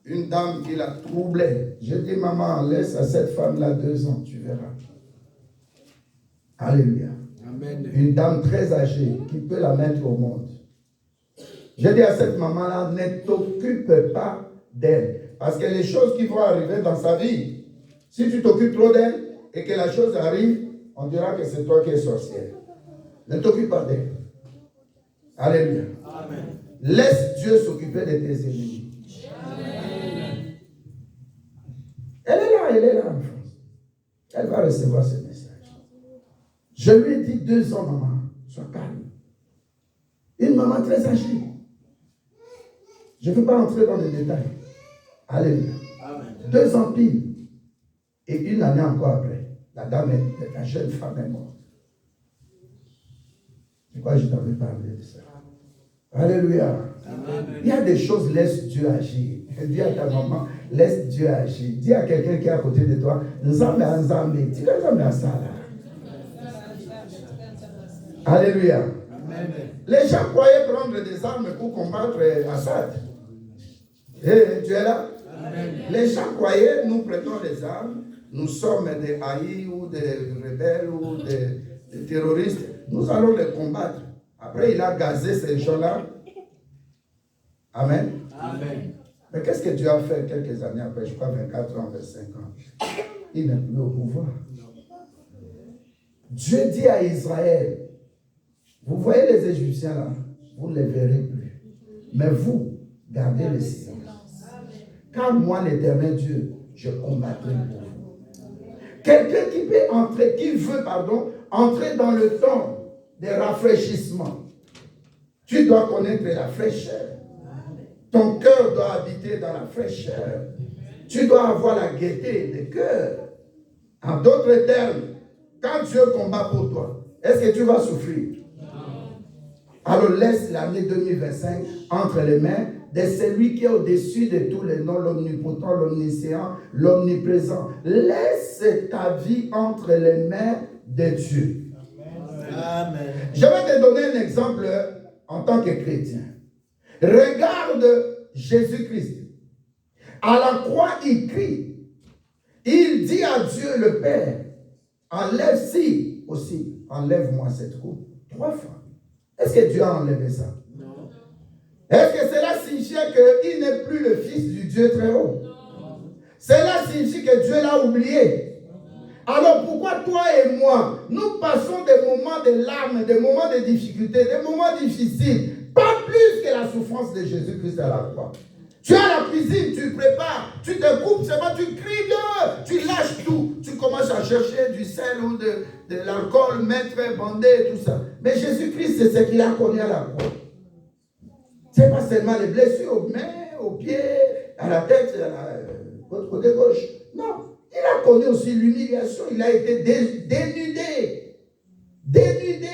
une dame qui l'a troublée. Je dis, maman, laisse à cette femme-là 2 ans, tu verras. Alléluia. Amen. Une dame très âgée qui peut la mettre au monde. Je dis à cette maman-là, ne t'occupe pas d'elle. Parce que les choses qui vont arriver dans sa vie, si tu t'occupes trop d'elle et que la chose arrive, on dira que c'est toi qui es sorcière. Ne t'occupe pas d'elle. Alléluia. Amen. Laisse Dieu s'occuper de tes ennemis. Amen. Elle est là en France. Elle va recevoir ce message. Je lui ai dit 2 ans, maman, sois calme. Une maman très âgée. Je ne veux pas entrer dans les détails. Alléluia. Amen. 2 ans pile. Et 1 année encore après. La dame, la jeune femme est morte. C'est quoi je t'avais parlé de ça? Alléluia. Amen. Il y a des choses, laisse Dieu agir. Dis à ta maman, laisse Dieu agir. Dis à quelqu'un qui est à côté de toi, Nzambe a Nzambe. Dis que Nzambe a ça là. Alléluia. Amen. Les gens croyaient prendre des armes pour combattre Assad. Et tu es là? Amen. Les gens croyaient, nous prenons les armes, nous sommes des haïs ou des rebelles ou des terroristes. Nous allons les combattre. Après, il a gazé ces gens-là. Amen. Amen. Mais qu'est-ce que Dieu a fait quelques années après, je crois 24 ans, 25 ans? Il n'est plus au pouvoir. Dieu dit à Israël, vous voyez les Égyptiens là, vous ne les verrez plus. Mais vous, gardez le silence. Car moi, l'Éternel Dieu, je combattrai pour vous. Quelqu'un qui peut entrer, entrer dans le temps de rafraîchissement. Tu dois connaître la fraîcheur. Ton cœur doit habiter dans la fraîcheur. Tu dois avoir la gaieté de cœur. En d'autres termes, quand Dieu combat pour toi, est-ce que tu vas souffrir? Alors laisse l'année 2025 entre les mains de celui qui est au-dessus de tous les noms, l'omnipotent, l'omniscient, l'omniprésent. Laisse ta vie entre les mains de Dieu. Amen. Je vais te donner un exemple en tant que chrétien. Regarde Jésus-Christ. À la croix, il crie. Il dit à Dieu le Père, enlève-ci aussi, enlève-moi cette coupe. 3 fois. Est-ce que Dieu a enlevé ça? Non. Est-ce que cela signifie qu'il n'est plus le Fils du Dieu très haut? Non. Cela signifie que Dieu l'a oublié. Alors pourquoi toi et moi, nous passons des moments de larmes, des moments de difficultés, des moments difficiles, pas plus que la souffrance de Jésus-Christ à la croix? Tu es à la cuisine, tu prépares, tu te coupes, c'est pas, tu cries dehors, tu lâches tout. Tu commences à chercher du sel ou de l'alcool, mettre, bander, tout ça. Mais Jésus-Christ, c'est ce qu'il a connu à la croix. Ce n'est pas seulement les blessures aux mains, aux pieds, à la tête, à la côté gauche. Non, il a connu aussi l'humiliation, il a été dénudé. Dénudé.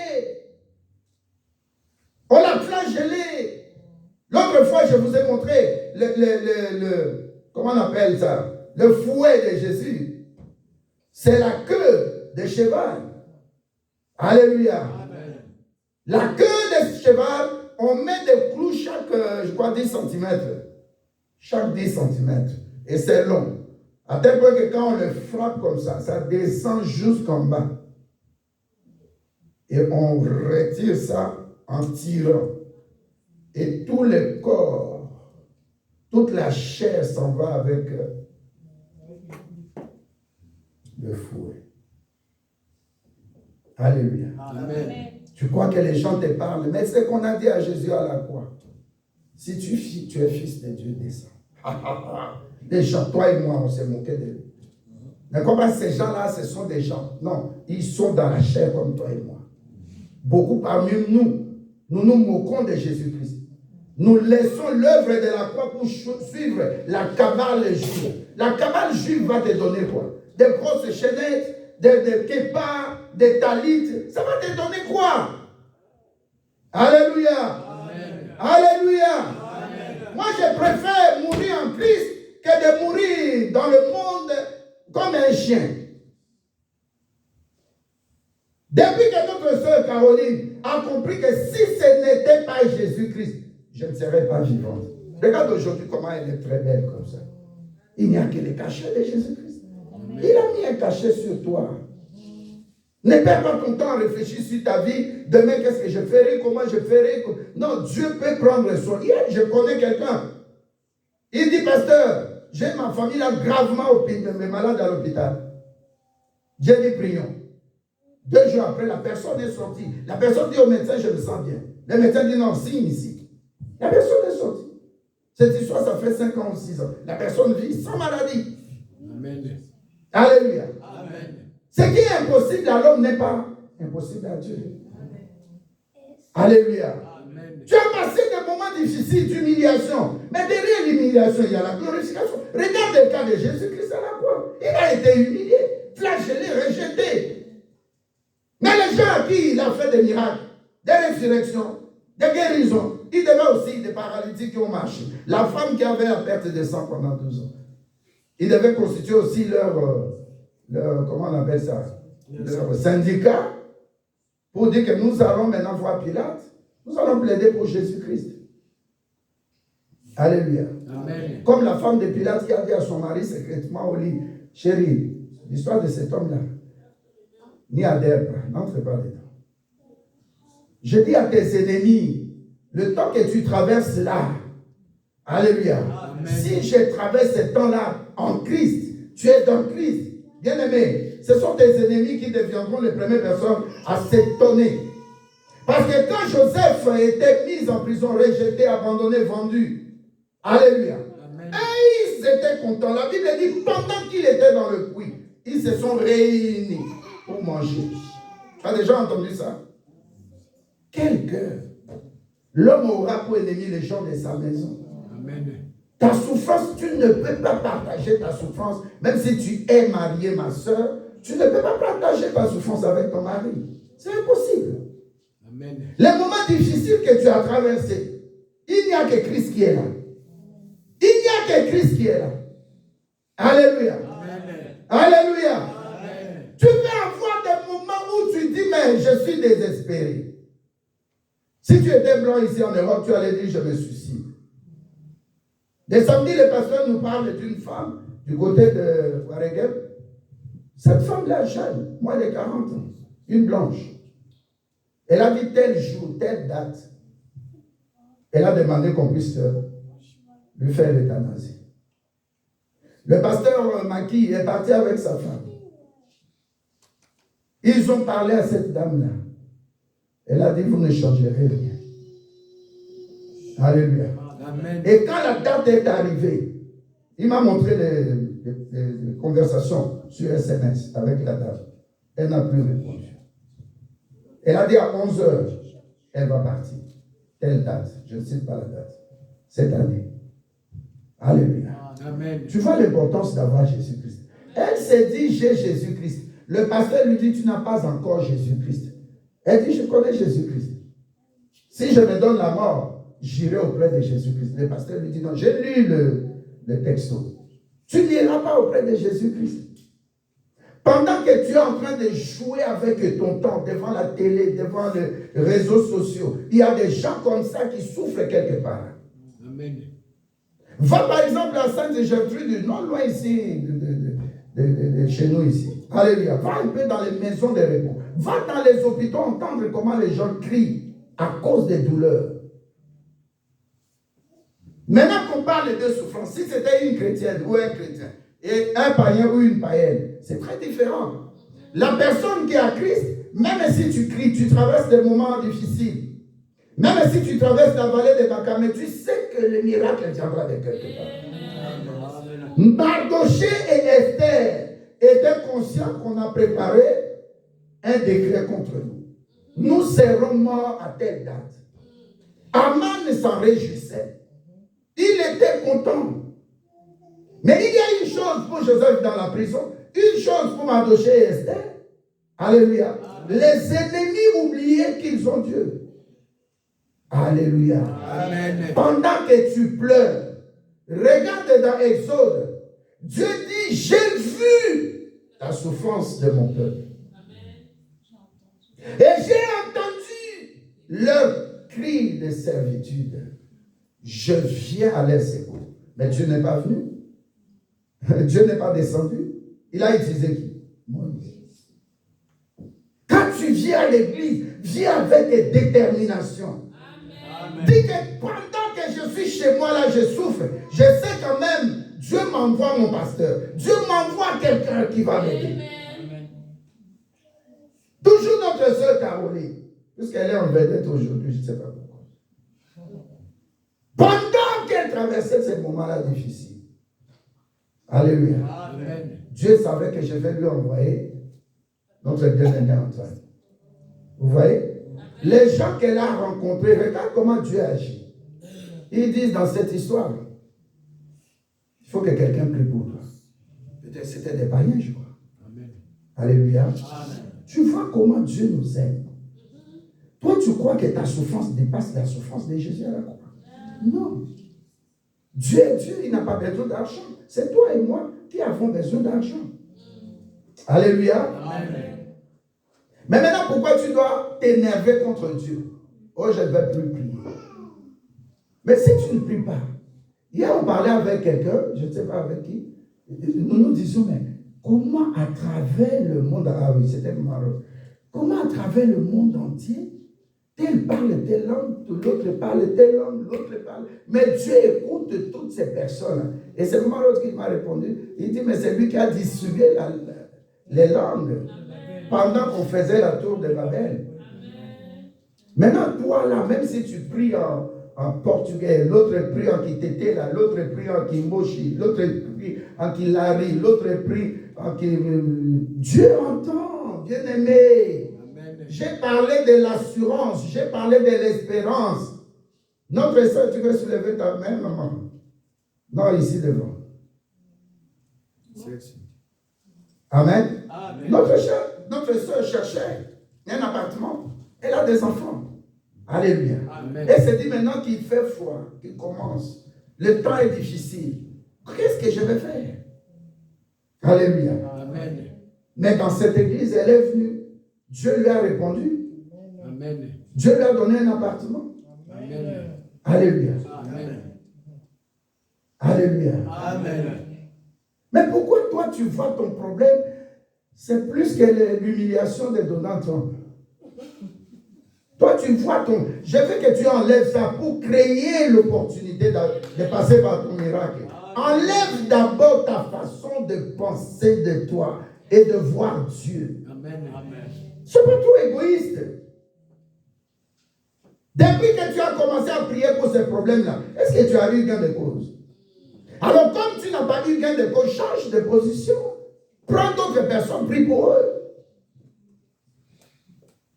On l'a flagellé. L'autre fois, je vous ai montré comment on appelle ça? Le fouet de Jésus. C'est la queue de cheval. Alléluia. Amen. La queue de cheval, on met des clous chaque, je crois, 10 cm. Chaque 10 cm. Et c'est long. À tel point que quand on le frappe comme ça descend jusqu'en bas. Et on retire ça en tirant. Et tout le corps, toute la chair s'en va avec le fouet. Alléluia. Amen. Tu crois que les gens te parlent, mais c'est ce qu'on a dit à Jésus à la croix. Si tu es fils de Dieu, descends. Les gens, toi et moi, on s'est moqué de lui. Mais comment ces gens-là, ce sont des gens? Non, ils sont dans la chair comme toi et moi. Beaucoup parmi nous nous moquons de Jésus-Christ. Nous laissons l'œuvre de la croix pour suivre la cabale juive. La cabale juive va te donner quoi? Des grosses chaînettes, des képpas, des talites. Ça va te donner quoi? Alléluia. Amen. Alléluia. Amen. Moi, je préfère mourir en Christ que de mourir dans le monde comme un chien. Depuis que notre sœur Caroline a compris que si ce n'était pas Jésus-Christ, je ne serais pas vivante. Regarde aujourd'hui comment elle est très belle comme ça. Il n'y a que les cachets de Jésus-Christ. Il a mis un cachet sur toi. Ne perds pas ton temps à réfléchir sur ta vie. Demain, qu'est-ce que je ferai? Comment je ferai? Non, Dieu peut prendre soin. Hier, je connais quelqu'un. Il dit, pasteur, j'ai ma famille là gravement malade à l'hôpital. J'ai dit, prions. 2 jours après, la personne est sortie. La personne dit au médecin, je me sens bien. Le médecin dit, non, signe ici. La personne est sortie. Cette histoire, ça fait 5 ans ou 6 ans. La personne vit sans maladie. Amen. Alléluia. Amen. Ce qui est impossible à l'homme n'est pas impossible à Dieu. Amen. Alléluia. Amen. Tu as passé des moments difficiles d'humiliation. Mais derrière l'humiliation, il y a la glorification. Regarde le cas de Jésus-Christ à la croix. Il a été humilié, flagellé, rejeté. Mais les gens à qui il a fait des miracles, des résurrections, des guérisons, il devait aussi des paralytiques qui ont marché. La femme qui avait la perte de sang pendant 12 ans. Il devait constituer aussi leur comment on appelle ça? Leur syndicat pour dire que nous allons maintenant voir Pilate. Nous allons plaider pour Jésus-Christ. Alléluia. Amen. Comme la femme de Pilate qui a dit à son mari secrètement au lit, chérie, l'histoire de cet homme-là, ni à d'herbe, n'entre pas dedans. Je dis à tes ennemis, le temps que tu traverses là, alléluia. Amen. Si je traverse ce temps-là en Christ, tu es dans Christ. Bien-aimé, ce sont tes ennemis qui deviendront les premières personnes à s'étonner. Parce que quand Joseph était mis en prison, rejeté, abandonné, vendu, alléluia. Amen. Et ils étaient contents. La Bible dit, pendant qu'il était dans le puits, ils se sont réunis pour manger. Tu as déjà entendu ça? Quel cœur! L'homme aura pour ennemi les gens de sa maison. Amen. Ta souffrance, tu ne peux pas partager ta souffrance. Même si tu es marié, ma soeur, tu ne peux pas partager ta souffrance avec ton mari. C'est impossible. Amen. Les moments difficiles que tu as traversés, il n'y a que Christ qui est là. Il n'y a que Christ qui est là. Alléluia. Amen. Alléluia. Amen. Tu peux avoir des moments où tu dis, mais mais je suis désespéré. Si tu étais blanc ici en Europe, tu allais dire, je me suicide. Des samedis, le pasteur nous parle d'une femme du côté de Waregem. Cette femme-là, jeune, moins de 40 ans, une blanche. Elle a dit tel jour, telle date. Elle a demandé qu'on puisse lui faire l'euthanasie. Le pasteur Maki est parti avec sa femme. Ils ont parlé à cette dame-là. Elle a dit, vous ne changerez rien. Alléluia. Amen. Et quand la date est arrivée, il m'a montré des conversations sur SMS avec la dame. Elle n'a plus répondu. Elle a dit à 11h, elle va partir. Telle date, je ne cite pas la date. Cette année. Alléluia. Amen. Tu vois l'importance d'avoir Jésus-Christ. Elle s'est dit, j'ai Jésus-Christ. Le pasteur lui dit, tu n'as pas encore Jésus-Christ. Elle dit, je connais Jésus-Christ. Si je me donne la mort, j'irai auprès de Jésus-Christ. Le pasteur lui dit, non, j'ai lu le texto. Tu n'iras pas auprès de Jésus-Christ. Pendant que tu es en train de jouer avec ton temps devant la télé, devant les réseaux sociaux, il y a des gens comme ça qui souffrent quelque part. Amen. Va par exemple à Sainte-Gertrude, non loin ici, de chez nous ici. Alléluia. Va un peu dans les maisons de repos. Va dans les hôpitaux entendre comment les gens crient à cause des douleurs. Maintenant qu'on parle de souffrance, si c'était une chrétienne ou un chrétien, et un païen ou une païenne, c'est très différent. La personne qui a Christ, même si tu cries, tu traverses des moments difficiles, même si tu traverses la vallée de Baca, mais tu sais que le miracle viendra de quelque part. Mardoché et Esther étaient conscients qu'on a préparé un décret contre nous. Nous serons morts à telle date. Aman s'en réjouissait. Il était content. Mais il y a une chose pour Joseph dans la prison, une chose pour Mardoché et Esther. Alléluia. Les ennemis oubliaient qu'ils ont Dieu. Alléluia. Amen. Pendant que tu pleures, regarde dans Exode. Dieu dit, j'ai vu la souffrance de mon peuple. Et j'ai entendu leur cri de servitude. Je viens à leur secours. Mais Dieu n'est pas venu. Dieu n'est pas descendu. Il a utilisé qui? Moïse. Quand tu viens à l'église, viens avec détermination. Amen. Dis que pendant que je suis chez moi, là, je souffre. Je sais quand même, Dieu m'envoie mon pasteur. Dieu m'envoie quelqu'un qui va m'aider. Toujours notre sœur Caroline, puisqu'elle est en vedette aujourd'hui, je ne sais pas pourquoi. Pendant qu'elle traversait ces moments-là difficiles, alléluia. Amen. Dieu savait que je vais lui envoyer notre bien-aimé Antoine. Vous voyez? Les gens qu'elle a rencontrés, regarde comment Dieu agit. Ils disent dans cette histoire, il faut que quelqu'un prie pour toi. Peut-être c'était des païens, je crois. Amen. Alléluia. Amen. Tu vois comment Dieu nous aime. Toi, tu crois que ta souffrance dépasse la souffrance de Jésus à la croix? Non. Dieu est Dieu, il n'a pas besoin d'argent. C'est toi et moi qui avons besoin d'argent. Alléluia. Amen. Mais maintenant, pourquoi tu dois t'énerver contre Dieu? Oh, je ne vais plus prier. Mais si tu ne pries pas, hier on parlait avec quelqu'un, je ne sais pas avec qui, nous nous disions, mais comment à travers le monde, ah oui, c'était Maroc, comment à travers le monde entier, tel parle telle langue, l'autre parle telle langue, l'autre parle. Mais Dieu écoute toutes ces personnes. Et c'est Maroc qui m'a répondu. Il dit, mais c'est lui qui a distribué les langues pendant qu'on faisait la tour de Babel. Maintenant, toi là, même si tu pries en portugais, l'autre prie en kitete, l'autre prie en kimoshi, l'autre prie en kilari, l'autre prie en Dieu entend, bien aimé. J'ai parlé de l'assurance, j'ai parlé de l'espérance. Notre soeur, tu veux soulever ta main, maman? Non, ici devant. Amen. Amen. Notre soeur cherchait un appartement. Elle a des enfants. Alléluia. Amen. Elle se dit maintenant qu'il fait froid, qu'il commence. Le temps est difficile. Qu'est-ce que je vais faire? Alléluia. Amen. Mais dans cette église, elle est venue. Dieu lui a répondu. Amen. Dieu lui a donné un appartement. Amen. Alléluia. Amen. Alléluia. Amen. Mais pourquoi toi tu vois ton problème, c'est plus que l'humiliation de Donald Trump. Toi tu vois ton... Je veux que tu enlèves ça pour créer l'opportunité de passer par ton miracle. Enlève d'abord ta façon de penser de toi et de voir Dieu. Amen. Amen. C'est pas trop égoïste. Depuis que tu as commencé à prier pour ces problèmes-là, est-ce que tu as eu gain de cause? Alors, comme tu n'as pas eu gain de cause, change de position. Prends d'autres personnes, prie pour eux.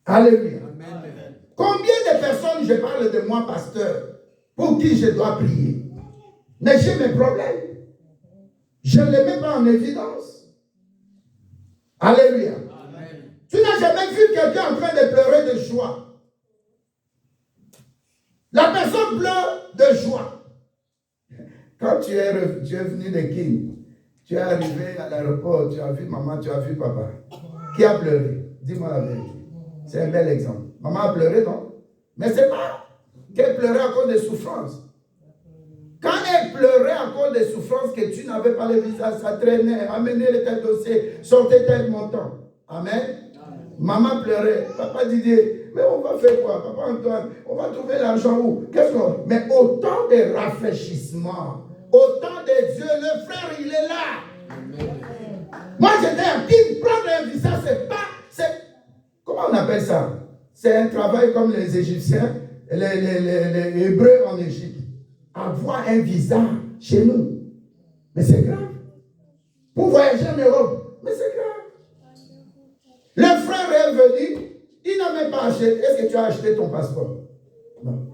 Alléluia. Amen. Combien de personnes, je parle de moi, pasteur, pour qui je dois prier? Mais j'ai mes problèmes. Je ne les mets pas en évidence. Alléluia. Amen. Tu n'as jamais vu quelqu'un en train de pleurer de joie. La personne pleure de joie. Quand tu es venu de King, tu es arrivé à l'aéroport, tu as vu maman, tu as vu papa. Qui a pleuré? Dis-moi la vérité. C'est un bel exemple. Maman a pleuré, non? Mais c'est pas qu'elle pleurait à cause des souffrances. Quand elle pleurait à cause des souffrances que tu n'avais pas le visage, ça traînait, amenait les têtes dossiers, sortait tel montant. Amen. Maman pleurait. Papa Didier, mais on va faire quoi? Papa Antoine, on va trouver l'argent où? Qu'est-ce qu'on... Mais autant de rafraîchissement, autant de Dieu, le frère, il est là. Amen. Moi, j'étais un petit, prendre un visage, c'est pas... Comment on appelle ça? C'est un travail comme les Égyptiens, les Hébreux en Égypte. Avoir un visa chez nous. Mais c'est grave. Pour voyager en Europe. Mais c'est grave. Le frère est venu, il n'a même pas acheté. Est-ce que tu as acheté ton passeport? Non.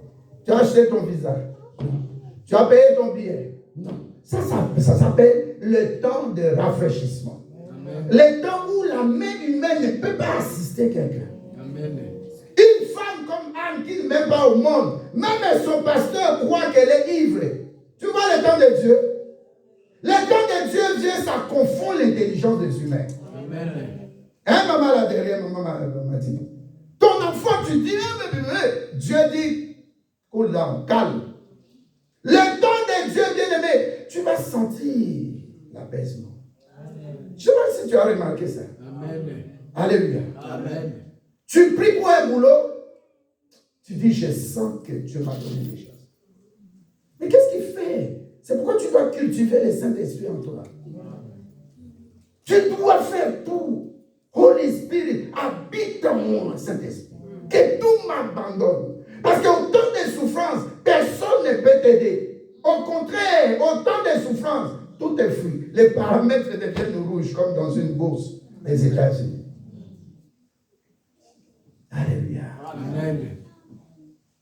Tu as acheté ton visa? Non. Tu as payé ton billet? Non. Ça s'appelle le temps de rafraîchissement. Amen. Le temps où la main humaine ne peut pas assister quelqu'un. Amen. Une femme comme Anne qui ne met pas au monde, même son pasteur croit qu'elle est ivre. Tu vois le temps de Dieu? Le temps de Dieu vient, ça confond l'intelligence des humains. Amen. Hein, maman là derrière, maman m'a dit. Ton enfant, tu dis, Dieu dit, cool down, calme. Le temps de Dieu, bien-aimé, tu vas sentir l'apaisement. Je ne sais pas si tu as remarqué ça. Amen. Alléluia. Amen. Tu pries pour un boulot, tu dis, je sens que Dieu m'a donné des choses. Mais qu'est-ce qu'il fait? C'est pourquoi tu dois cultiver le Saint-Esprit en toi. Tu dois faire tout. Holy Spirit, habite en moi, Saint-Esprit. Que tout m'abandonne. Parce qu'au temps des souffrances, personne ne peut t'aider. Au contraire, au temps des souffrances, tout est fou. Les paramètres deviennent rouges comme dans une bourse des États-Unis. Alléluia. Amen.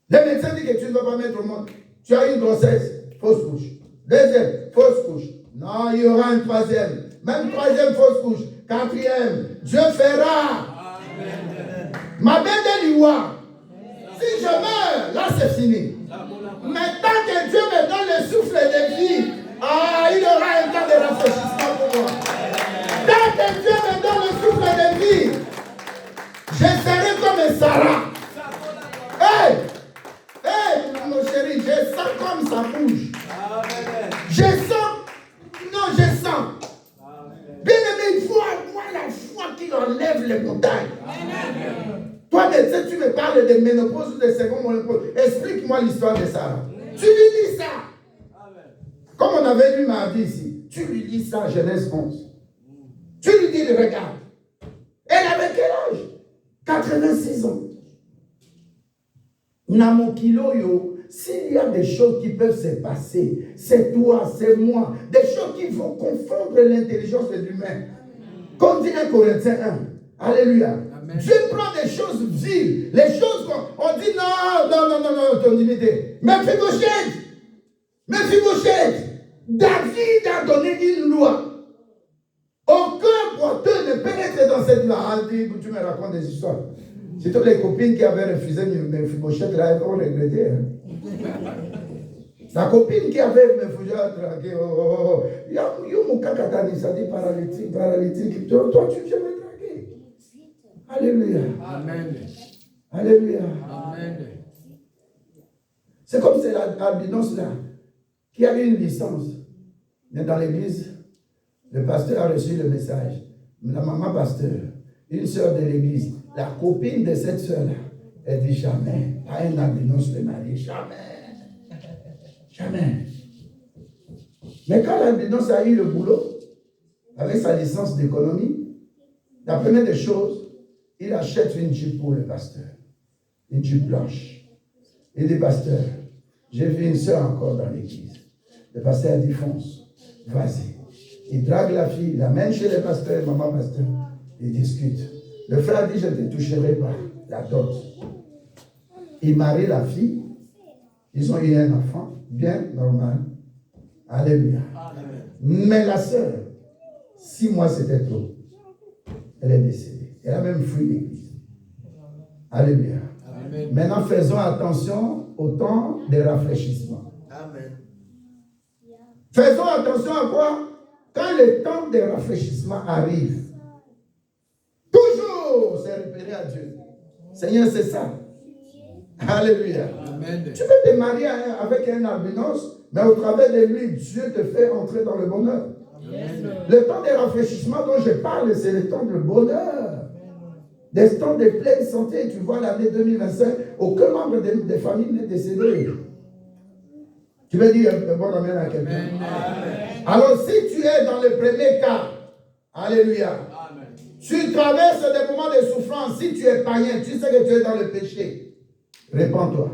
Le médecin dit que tu ne vas pas mettre au monde. Tu as une grossesse, fausse couche. Deuxième, fausse couche. Non, il y aura une troisième. Même troisième, fausse couche. Quatrième, Dieu fera. Amen. Ma belle de l'Iwa. Si je meurs, là c'est fini. Mais tant que Dieu me donne le souffle de vie, il y aura un temps de rafraîchissement pour moi. Tant que Dieu me donne le souffle de vie, je serai comme Sarah. Hey, mon chéri, je sens comme ça bouge. Je sens. Bien aimé, il faut avoir la foi qui enlève les montagnes. Toi, médecin, tu me parles de ménopause ou de seconde ménopause. Explique-moi l'histoire de Sarah. Tu lui dis ça. Comme on avait lu mardi ici. Tu lui dis ça, Genèse 11. Tu lui dis, regarde. Elle avait quel âge? 86 ans. Namokiloyo, s'il y a des choses qui peuvent se passer, c'est toi, c'est moi, des choses qui vont confondre l'intelligence de l'humain. Comme dit 1 Corinthiens 1. Alléluia. Amen. Dieu prend des choses viles, les choses qu'on dit non, ton dignité. Mais Mephibosheth, David a donné une loi. Aucun porteur ne peut être dans cette loi. Tu me racontes des histoires. C'est toutes les copines qui avaient refusé Mephibosheth, là, elles vont regretter. Hein. La copine qui avait Mephibosheth, ça dit paralytique. Toi, tu viens me draguer. Alléluia. Amen. Alléluia. Amen. C'est comme c'est l'albinos là, qui a eu une licence. Mais dans l'église, le pasteur a reçu le message. La maman pasteur, une sœur de l'église, la copine de cette sœur-là, elle dit jamais, pas un albinos le marier, jamais. Jamais. Mais quand l'albinos a eu le boulot, avec sa licence d'économie, la première des choses, il achète une jupe pour le pasteur. Une jupe blanche. Il dit, pasteur, j'ai vu une sœur encore dans l'église. Le pasteur dit, fonce, vas-y. Il drague la fille, l'amène chez le pasteur, maman pasteur. Ils discutent. Le frère dit, je ne te toucherai pas, la dot. Il marie la fille. Ils ont eu un enfant, bien normal. Alléluia. Amen. Mais la sœur, 6 mois c'était trop. Elle est décédée. Elle a même fui l'église. Alléluia. Amen. Maintenant, faisons attention au temps de rafraîchissement. Amen. Faisons attention à quoi? Quand le temps de rafraîchissement arrive, toujours se référer à Dieu. Seigneur, c'est ça. Alléluia. Amen. Tu peux te marier avec un albinos, mais au travers de lui, Dieu te fait entrer dans le bonheur. Amen. Le temps de rafraîchissement dont je parle, c'est le temps de bonheur. Des temps de pleine santé. Tu vois, l'année 2025, aucun membre de famille n'est décédé. Tu veux dire un bon amen à quelqu'un? Amen. Alors, si tu es dans le premier cas, alléluia, Amen. tu traverses des moments de souffrance, si tu es païen, tu sais que tu es dans le péché, répands-toi,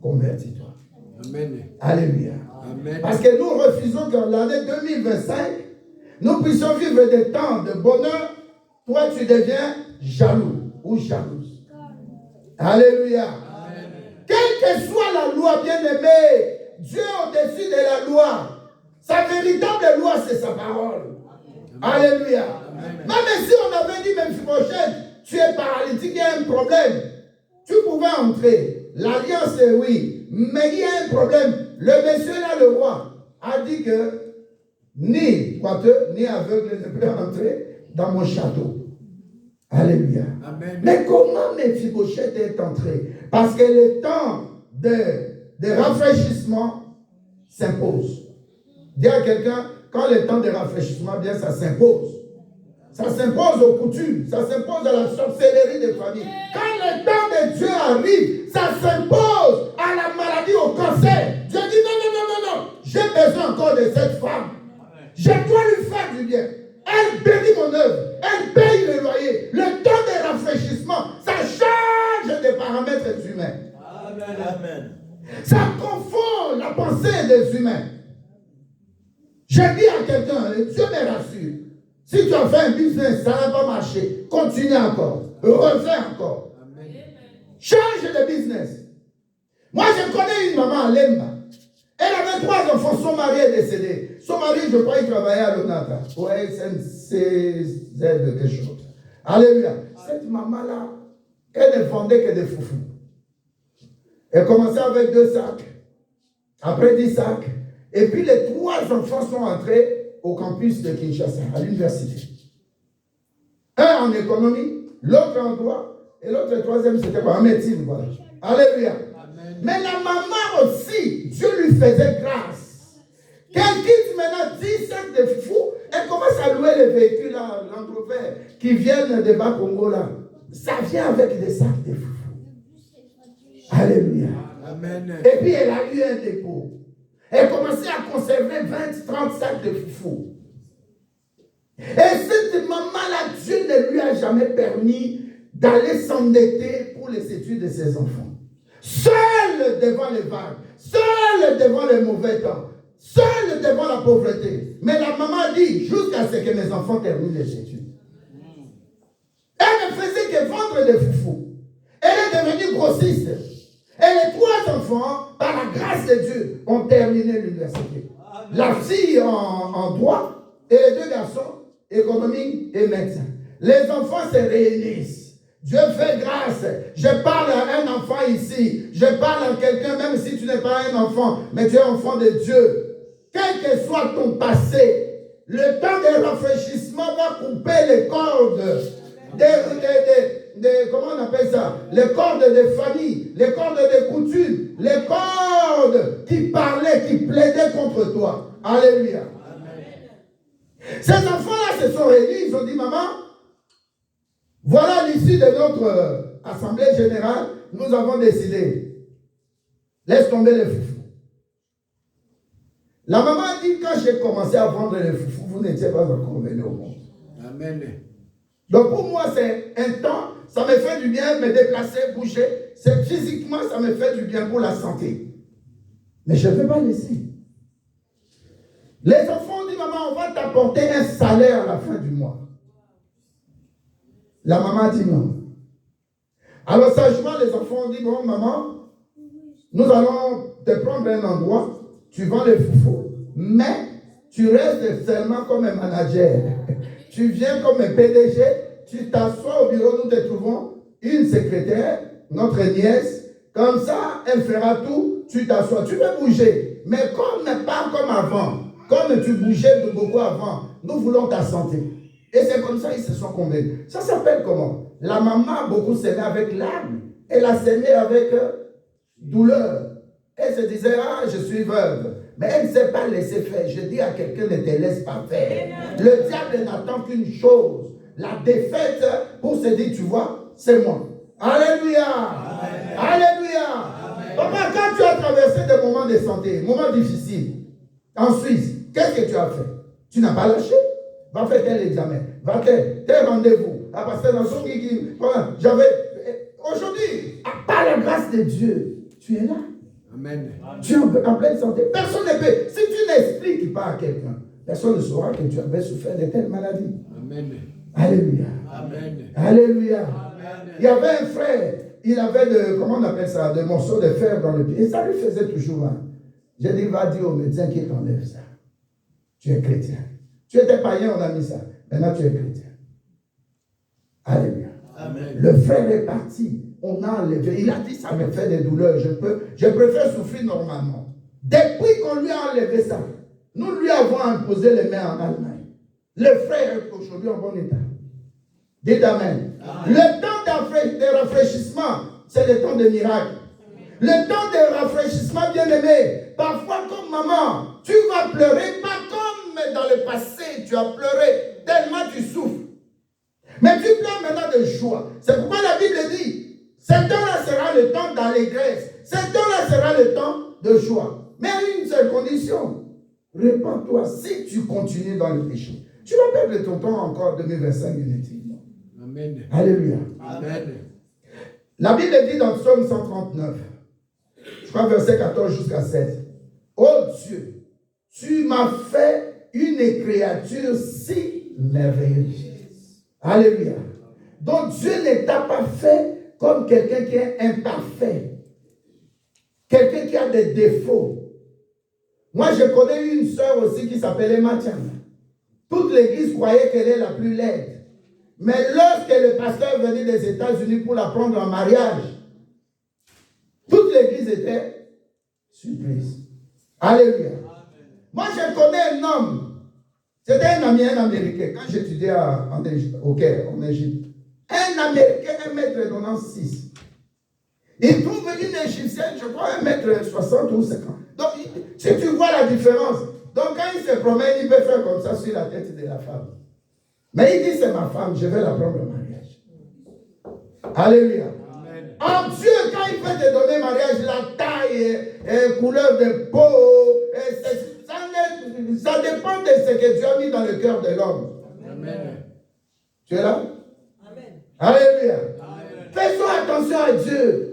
convertis-toi. Amen. Alléluia. Amen. Parce que nous refusons qu'en l'année 2025, nous puissions vivre des temps de bonheur. Toi, tu deviens jaloux ou jalouse. Alléluia. Amen. Quelle que soit la loi, bien-aimée, Dieu au-dessus de la loi. Sa véritable loi, c'est sa parole. Alléluia. Amen. Même si on avait dit, même Mephibosheth, tu es paralytique, il y a un problème. Tu pouvais entrer. L'alliance, c'est oui. Mais il y a un problème. Le monsieur là, le roi, a dit que ni boiteux, ni aveugle ne peut entrer dans mon château. Alléluia. Amen. Mais comment Mephibosheth est entré? Parce que le temps de rafraîchissement s'impose. Dis à quelqu'un, quand le temps de rafraîchissement vient, ça s'impose. Ça s'impose aux coutumes, ça s'impose à la sorcellerie des familles. Quand le temps de Dieu arrive, ça s'impose à la maladie, au cancer. Dieu dit non, non, non, non, non. J'ai besoin encore de cette femme. Je dois lui faire du bien. Elle bénit mon œuvre. Elle paye le loyer. Le temps de rafraîchissement, ça change des paramètres humains. Amen. Amen. Ça confond la pensée des humains. Je dis à quelqu'un, Dieu me rassure. Si tu as fait un business, ça n'a pas marché. Continue encore. Refais encore. Amen. Change de business. Moi, je connais une maman à Lemba. Elle avait 3 enfants. Son mari est décédé. Son mari, je crois, il travaillait à l'ONATA. Au SNCZ quelque chose. Alléluia. Cette maman-là, elle ne vendait que des foufous. Elle commençait avec 2 sacs. Après 10 sacs. Et puis les 3 enfants sont entrés au campus de Kinshasa, à l'université. Un en économie, l'autre en droit, et l'autre, le troisième, c'était quoi? En médecine, voilà. Alléluia. Amen. Mais la maman aussi, Dieu lui faisait grâce. Qu'elle quitte maintenant 10 sacs de fous, elle commence à louer les véhicules là, l'entreprise, qui viennent de Bas-Congo là. Ça vient avec des sacs de fous. Alléluia. Amen. Et puis elle a eu un dépôt. Elle commençait à conserver 20-30 sacs de foufou. Et cette maman-là, Dieu ne lui a jamais permis d'aller s'endetter pour les études de ses enfants. Seule devant les vagues, seule devant les mauvais temps, seule devant la pauvreté. Mais la maman dit, jusqu'à ce que mes enfants terminent les études. Elle ne faisait que vendre des foufous. Elle est devenue grossiste. Et les 3 enfants, par la grâce de Dieu, ont terminé l'université. La fille en droit et les 2 garçons, économie et médecin. Les enfants se réunissent. Dieu fait grâce. Je parle à un enfant ici. Je parle à quelqu'un, même si tu n'es pas un enfant, mais tu es enfant de Dieu. Quel que soit ton passé, le temps de rafraîchissement va couper les cordes. comment on appelle ça? Les cordes des familles, les cordes des coutumes, les cordes qui parlaient, qui plaidaient contre toi. Alléluia. Ces enfants-là se sont réunis, ils ont dit, maman, voilà l'issue de notre assemblée générale, nous avons décidé, laisse tomber les foufous. La maman a dit, quand j'ai commencé à vendre les foufous, vous n'étiez pas encore venu au monde. Amen. Donc pour moi, c'est un temps, ça me fait du bien, me déplacer, bouger. C'est physiquement, ça me fait du bien pour la santé. Mais je ne peux pas laisser. Les enfants ont dit, maman, on va t'apporter un salaire à la fin du mois. La maman a dit non. Alors sagement, les enfants ont dit, bon, maman, nous allons te prendre un endroit, tu vends les foufous, mais tu restes seulement comme un manager. Tu viens comme un PDG, tu t'assois au bureau, nous te trouvons une secrétaire, notre nièce, comme ça, elle fera tout, tu t'assois. Tu peux bouger, mais pas comme avant. Comme tu bougeais beaucoup avant, nous voulons ta santé. Et c'est comme ça qu'ils se sont convaincus. Ça s'appelle comment? La maman a beaucoup s'aimé avec larmes. Elle a s'aimé avec douleur. Elle se disait, ah, je suis veuve. Mais elle ne s'est pas laissée faire. Je dis à quelqu'un, ne te laisse pas faire. Le diable n'attend qu'une chose. La défaite pour se dire, tu vois, c'est moi. Alléluia. Amen. Alléluia. Amen. Papa, quand tu as traversé des moments de santé, moments difficiles, en Suisse, qu'est-ce que tu as fait? Tu n'as pas lâché. Va faire tel examen. Va faire tel rendez-vous. Ah, parce que dans son aujourd'hui, par la grâce de Dieu, tu es là. Amen. Tu es en pleine santé. Personne ne peut. Si tu n'expliques pas à quelqu'un, personne ne saura que tu avais souffert de telle maladie. Amen. Alléluia. Amen. Alléluia. Amen. Il y avait un frère, il avait comment on appelle ça, des morceaux de fer dans le pied. Et ça lui faisait toujours mal. J'ai dit, va dire au médecin qu'il t'enlève ça. Tu es chrétien. Tu étais païen, on a mis ça. Maintenant, tu es chrétien. Alléluia. Amen. Le frère est parti. On a enlevé. Il a dit, ça me fait des douleurs. Je préfère souffrir normalement. Depuis qu'on lui a enlevé ça, nous lui avons imposé les mains en Allemagne. Le frère est aujourd'hui en bon état. Dites Amen. Amen. Le temps de rafraîchissement, c'est le temps de miracle. Le temps de rafraîchissement, bien aimé. Parfois, comme maman, tu vas pleurer, pas comme dans le passé, tu as pleuré tellement tu souffres. Mais tu pleures maintenant de joie. C'est pourquoi la Bible dit, ce temps-là sera le temps d'allégresse. Ce temps-là sera le temps de joie. Mais à une seule condition. Répands-toi si tu continues dans le péché. Tu vas perdre ton temps encore 2025 inutilement. Amen. Alléluia. Amen. La Bible dit dans Psaume 139, je crois verset 14 jusqu'à 7. Oh Dieu, tu m'as fait une créature si merveilleuse. Alléluia. Donc Dieu ne t'a pas fait comme quelqu'un qui est imparfait. Quelqu'un qui a des défauts. Moi, je connais une sœur aussi qui s'appelait Mathiane. Toute l'église croyait qu'elle est la plus laide. Mais lorsque le pasteur venait des États-Unis pour la prendre en mariage, toute l'église était surprise. Alléluia. Moi, je connais un homme. C'était un ami, un Américain. Quand j'étudiais au Caire, en Égypte. Un Américain, 1m96. Il trouve une Égyptienne, je crois, 1m60 ou 50. Donc, si tu vois la différence, donc quand il se promène, il peut faire comme ça sur la tête de la femme. Mais il dit, c'est ma femme, je vais la prendre en mariage. Alléluia. Amen. En Dieu, quand il peut te donner mariage, la taille, couleur de peau, ça dépend de ce que Dieu a mis dans le cœur de l'homme. Amen. Tu es là? Amen. Alléluia. Amen. Faisons attention à Dieu.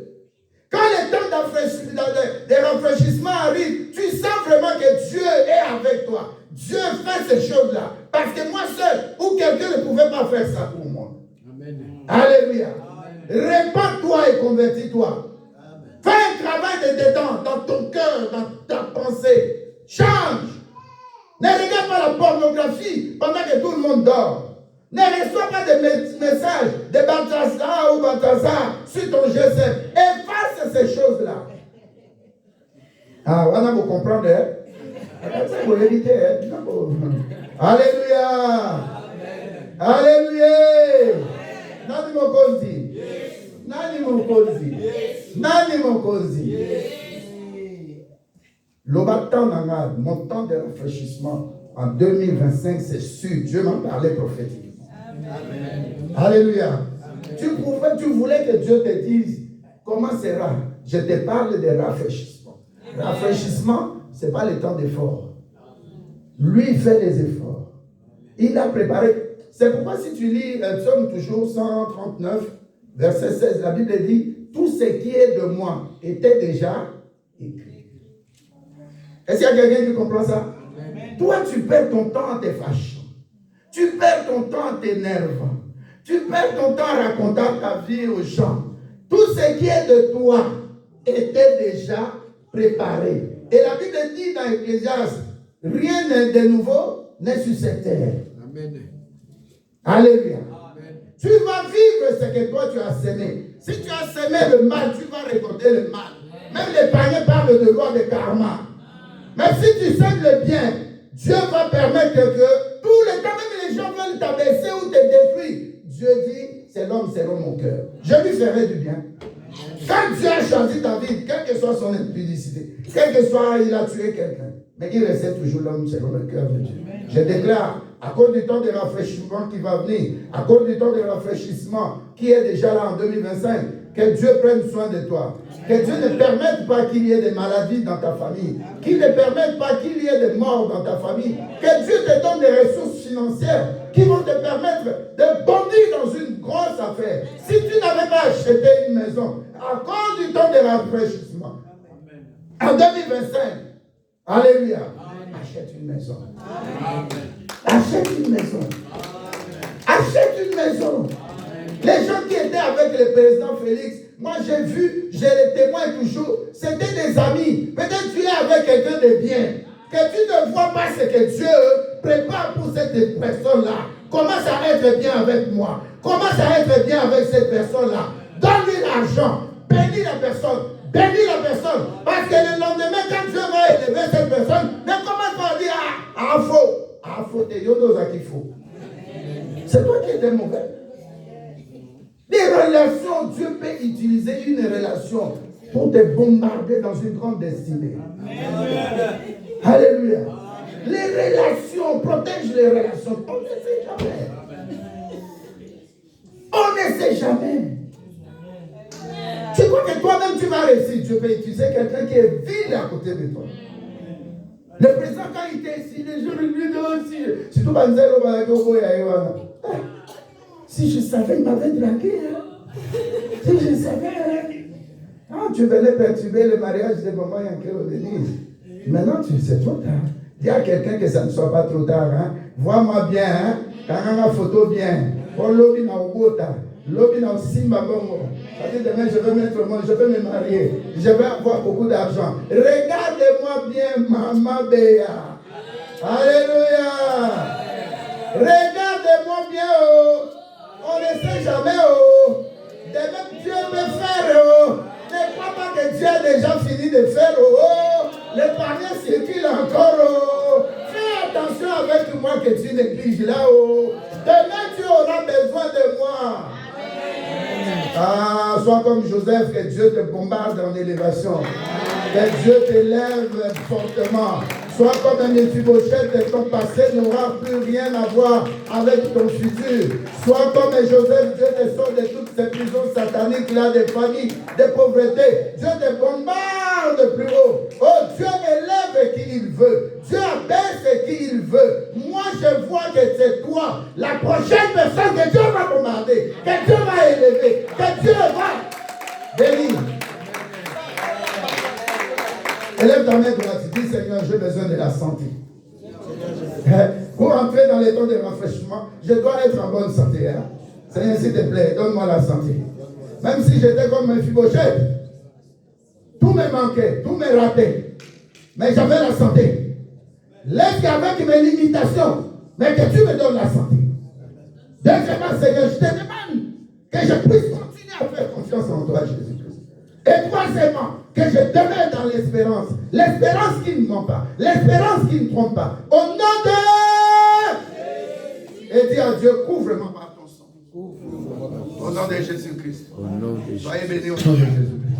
Quand le temps de rafraîchissement arrive, tu sens vraiment que Dieu est avec toi. Dieu fait ces choses-là. Parce que moi seul, ou quelqu'un ne pouvait pas faire ça pour moi. Amen. Alléluia. Répands-toi et convertis-toi. Fais un travail de détente dans ton cœur, dans ta pensée. Change. Ne regarde pas la pornographie pendant que tout le monde dort. Ne reçois pas de messages de Balthazar ou Balthazar sur ton GSM. Efface ces choses-là. Ah, on a vous comprendre, hein? C'est pour éviter, hein? Alléluia. Alléluia. mokozi. Nani mokozi. L'obatananga, mon temps de rafraîchissement en 2025, c'est sûr. Dieu m'en parlait prophétiquement. Alléluia. Tu voulais que Dieu te dise comment sera. Je te parle de rafraîchissement. Rafraîchissement, ce n'est pas le temps d'effort. Lui, il fait les efforts. Il a préparé. C'est pourquoi si tu lis Psaume toujours 139, verset 16, la Bible dit, tout ce qui est de moi était déjà écrit. Est-ce qu'il y a quelqu'un qui comprend ça? Amen. Toi, tu perds ton temps en te fâchant. Tu perds ton temps en t'énervant. Tu perds ton temps en racontant ta vie aux gens. Tout ce qui est de toi était déjà préparé. Et la Bible dit dans Ecclésiaste, rien de nouveau n'est sur cette terre. Amen. Alléluia. Amen. Tu vas vivre ce que toi tu as semé. Si tu as semé le mal, tu vas récolter le mal. Même les païens parlent de loi de karma. Mais si tu sèmes le bien, Dieu va permettre que tout le temps, même les gens veulent t'abaisser ou te détruire. Dieu dit, c'est l'homme selon mon cœur. Je lui ferai du bien. Quand Dieu a choisi David, quelle que soit son impudicité, quel que soit, il a tué quelqu'un, mais il restait toujours l'homme selon le cœur de Dieu. Je déclare, à cause du temps de rafraîchissement qui va venir, à cause du temps de rafraîchissement qui est déjà là en 2025, que Dieu prenne soin de toi. Que Dieu ne permette pas qu'il y ait des maladies dans ta famille. Qu'il ne permette pas qu'il y ait des morts dans ta famille. Que Dieu te donne des ressources financières qui vont te permettre de bondir dans une grosse affaire. Si tu n'avais pas acheté une maison, à cause du temps de rafraîchissement, en 2025, alléluia, achète une maison. Achète une maison. Achète une maison. Les gens qui étaient avec le président Félix, moi j'ai vu, je les témoigne toujours, c'était des amis. Peut-être tu es avec quelqu'un de bien, que tu ne vois pas ce que Dieu prépare pour cette personne-là. Commence à être bien avec moi. Commence à être bien avec cette personne-là. Donne-lui l'argent. Bénis la personne. Bénis la personne. Parce que le lendemain, quand Dieu va élever cette personne, ne commence pas à dire, faux, t'es yodos à qu'il faut. C'est toi qui es mauvais. Les relations, Dieu peut utiliser une relation pour te bombarder dans une grande destinée. Amen. Alléluia. Les relations, protège les relations. On ne sait jamais. On ne sait jamais. Tu crois que toi-même tu vas réussir. Dieu peut utiliser quelqu'un qui est vide à côté de toi. Le président, quand il était ici, les gens lui disent aussi. Surtout Banzelo, si je savais, il m'avait dragué. Si je savais. Quand tu venais perturber le mariage de maman Yankelo Denise, maintenant tu sais trop tard. Dis à quelqu'un que ça ne soit pas trop tard. Hein. Vois-moi bien. Hein. Quand on a photo bien. Pour l'obi na Ogota. L'obi na Simba Bongo. C'est-à-dire demain je veux mettre moi, je veux me marier. Je vais avoir beaucoup d'argent. Regardez-moi bien, Maman Béa. Alléluia. Regardez-moi bien. Oh. On ne sait jamais, oh. Demain, Dieu peut faire, oh. Ne crois pas que Dieu a déjà fini de faire, oh. Les paniers circulent encore, oh. Fais attention avec moi que tu négliges là, oh. Demain, tu auras besoin de moi. Ah, sois comme Joseph, que Dieu te bombarde en élévation. Que Dieu t'élève fortement. Sois comme un Méphibosheth, ton passé n'aura plus rien à voir avec ton futur. Sois comme un Joseph, Dieu te sort de toutes ces prisons sataniques là, des familles, des pauvretés. Dieu te bombarde plus haut. Oh, Dieu élève qui il veut. Dieu abaisse qui il veut. Moi, je vois que c'est toi, la prochaine personne que Dieu va bombarder, que Dieu va élever, que Dieu va bénir. Élève ta main droite, dis Seigneur, j'ai besoin de la santé. Pour entrer dans les temps de rafraîchissement, je dois être en bonne santé. Hein? Seigneur, s'il te plaît, donne-moi la santé. Même si j'étais comme un Méphibosheth, tout me manquait, tout me ratait. Mais j'avais la santé. Laisse avec mes limitations, mais que tu me donnes la santé. Deuxièmement, Seigneur, je te demande que je puisse continuer à faire confiance en toi, Jésus-Christ. Et troisièmement, que je demeure dans l'espérance. L'espérance qui ne ment pas. L'espérance qui ne trompe pas. Au nom de... Et dis à Dieu, couvre-moi par ton sang. Au Au nom de Jésus-Christ. Au nom de Jésus. Soyez bénis au nom de Jésus-Christ.